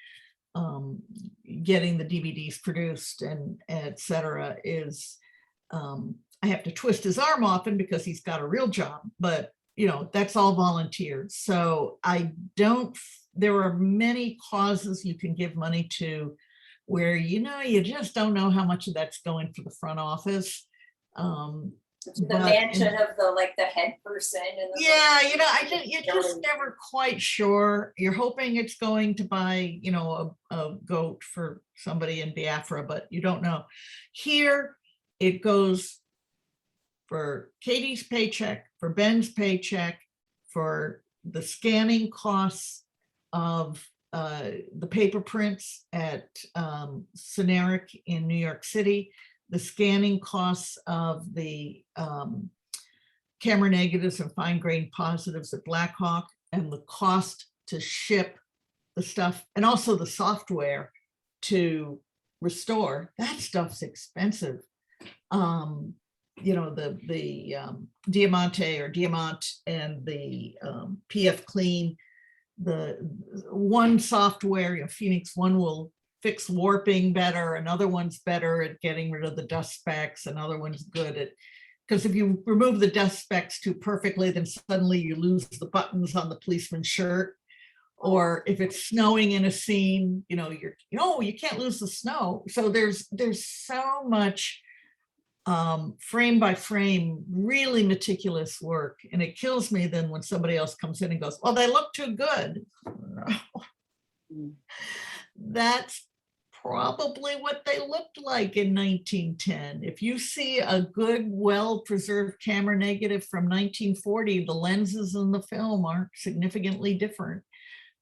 getting the DVDs produced and et cetera is, I have to twist his arm often because he's got a real job, but you know, that's all volunteer. So there are many causes you can give money to where, you know, you just don't know how much of that's going for the front office. The mansion of the head person. And yeah, you know, you're just never quite sure. You're hoping it's going to buy, you know, a goat for somebody in Biafra, but you don't know. Here, it goes for Katie's paycheck, for Ben's paycheck, for the scanning costs of the paper prints at Cineric in New York City, the scanning costs of the camera negatives and fine grain positives at Blackhawk, and the cost to ship the stuff, and also the software to restore. That stuff's expensive. You know, the Diamante or Diamant and the PF Clean, the one software, you know, Phoenix One will fix warping better, another one's better at getting rid of the dust specks, another one's good at, because if you remove the dust specks too perfectly, then suddenly you lose the buttons on the policeman's shirt. Or if it's snowing in a scene, you know, you can't lose the snow. So there's so much frame by frame, really meticulous work. And it kills me then when somebody else comes in and goes, well, they look too good. That's probably what they looked like in 1910. If you see a good, well-preserved camera negative from 1940, the lenses in the film aren't significantly different.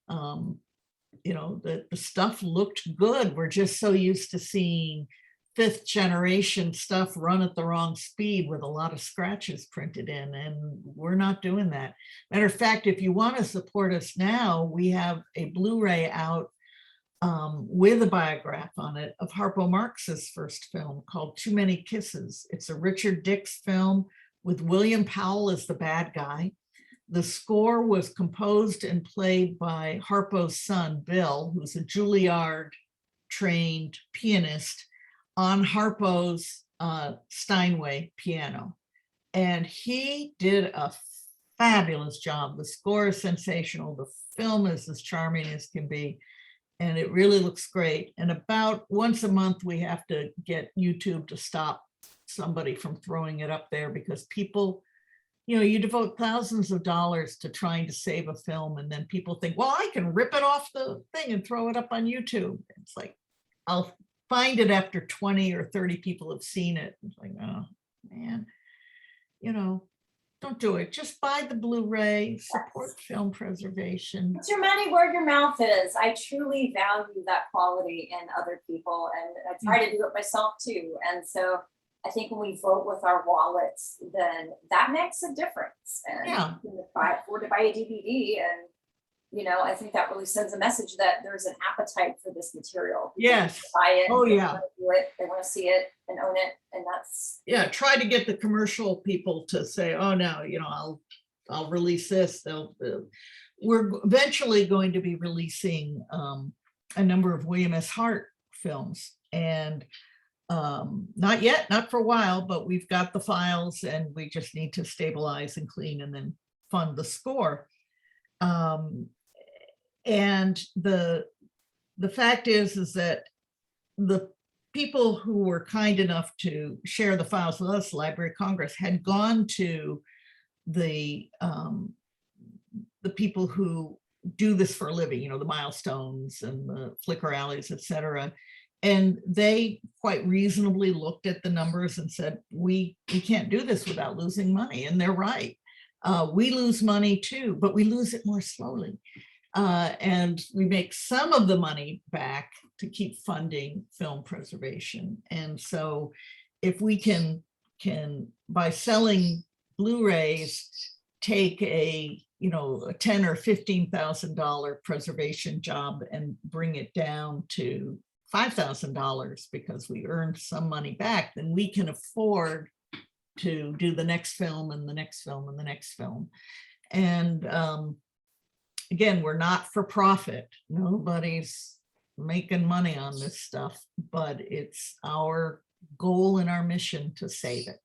You know, the stuff looked good. We're just so used to seeing fifth generation stuff run at the wrong speed with a lot of scratches printed in, and we're not doing that. Matter of fact, if you want to support us now, we have a Blu-ray out with a biograph on it of Harpo Marx's first film called Too Many Kisses. It's a Richard Dix film with William Powell as the bad guy. The score was composed and played by Harpo's son, Bill, who's a Juilliard trained pianist, on Harpo's Steinway piano. And he did a fabulous job. The score is sensational. The film is as charming as can be. And it really looks great. And about once a month, we have to get YouTube to stop somebody from throwing it up there, because people, you know, you devote thousands of dollars to trying to save a film, and then people think, well, I can rip it off the thing and throw it up on YouTube. It's like, I'll find it after 20 or 30 people have seen it. It's like, oh man, you know, don't do it. Just buy the Blu-ray, support film preservation. Put your money where your mouth is. I truly value that quality in other people, and I try to do it myself too. And so I think when we vote with our wallets, then that makes a difference. And yeah, you can afford to buy a DVD, and you know, I think that really sends a message that there's an appetite for this material. Yes. Buy it. Oh yeah. They want to see it and own it, and that's. Yeah. Try to get the commercial people to say, "Oh no, you know, I'll release this." We're eventually going to be releasing a number of William S. Hart films, and not yet, not for a while, but we've got the files, and we just need to stabilize and clean and then fund the score. And the fact is that the people who were kind enough to share the files with us, Library of Congress, had gone to the people who do this for a living, you know, the Milestones and the Flickr Alleys, et cetera, And they quite reasonably looked at the numbers and said, we can't do this without losing money. And they're right. We lose money too, but we lose it more slowly. And we make some of the money back to keep funding film preservation. And so if we can by selling Blu-rays, take a $10,000 or $15,000 preservation job and bring it down to $5,000 because we earned some money back, then we can afford to do the next film and the next film and the next film. And again, we're not for profit. Nobody's making money on this stuff, but it's our goal and our mission to save it.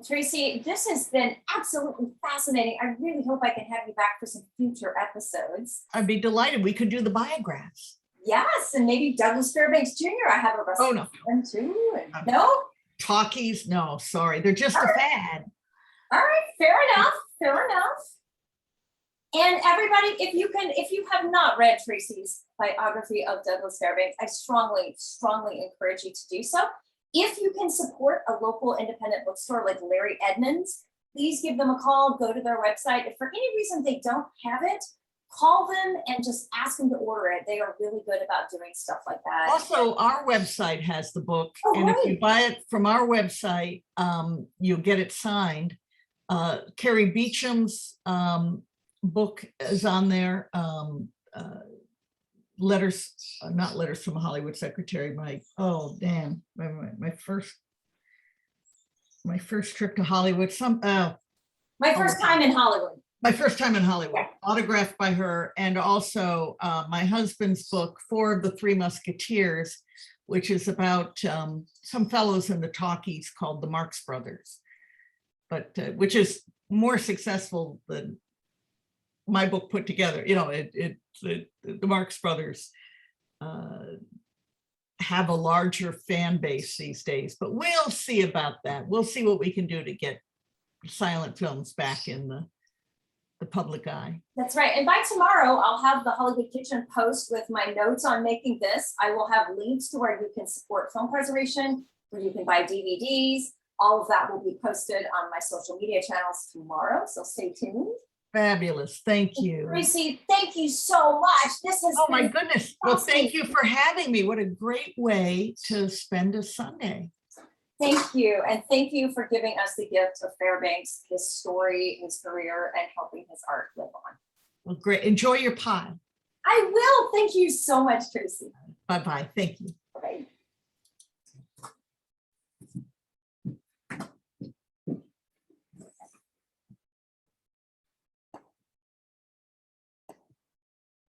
Tracey, this has been absolutely fascinating. I really hope I can have you back for some future episodes. I'd be delighted. We could do the biographs. Yes, and maybe Douglas Fairbanks Jr. I have a recipe. Oh, no. Them too. And no? Talkies? No, sorry. They're just a fad. All right, fair enough. Fair enough. And everybody, if you have not read Tracey's biography of Douglas Fairbanks, I strongly, strongly encourage you to do so. If you can support a local independent bookstore like Larry Edmunds, please give them a call, go to their website. If for any reason they don't have it, call them and just ask them to order it. They are really good about doing stuff like that. Also, our website has the book. Oh, and great. If you buy it from our website, you'll get it signed. Carrie Beecham's book is on there. Letters, not letters from a Hollywood secretary. My first trip to Hollywood. My first time in Hollywood. My first time in Hollywood, Yeah. Autographed by her, and also my husband's book, Four of the Three Musketeers, which is about some fellows in the talkies called the Marx Brothers, but which is more successful than my book put together. The Marx Brothers have a larger fan base these days, but we'll see about that. We'll see what we can do to get silent films back in the public eye. That's right. And by tomorrow, I'll have the Hollywood Kitchen post with my notes on making this. I will have links to where you can support film preservation, where you can buy DVDs. All of that will be posted on my social media channels tomorrow. So stay tuned. Fabulous. Thank you. Tracey, thank you so much. This has my been goodness. Well, thank you for having me. What a great way to spend a Sunday. Thank you. And thank you for giving us the gift of Fairbanks, his story, his career, and helping his art live on. Well, great. Enjoy your pie. I will. Thank you so much, Tracey. Bye-bye. Thank you.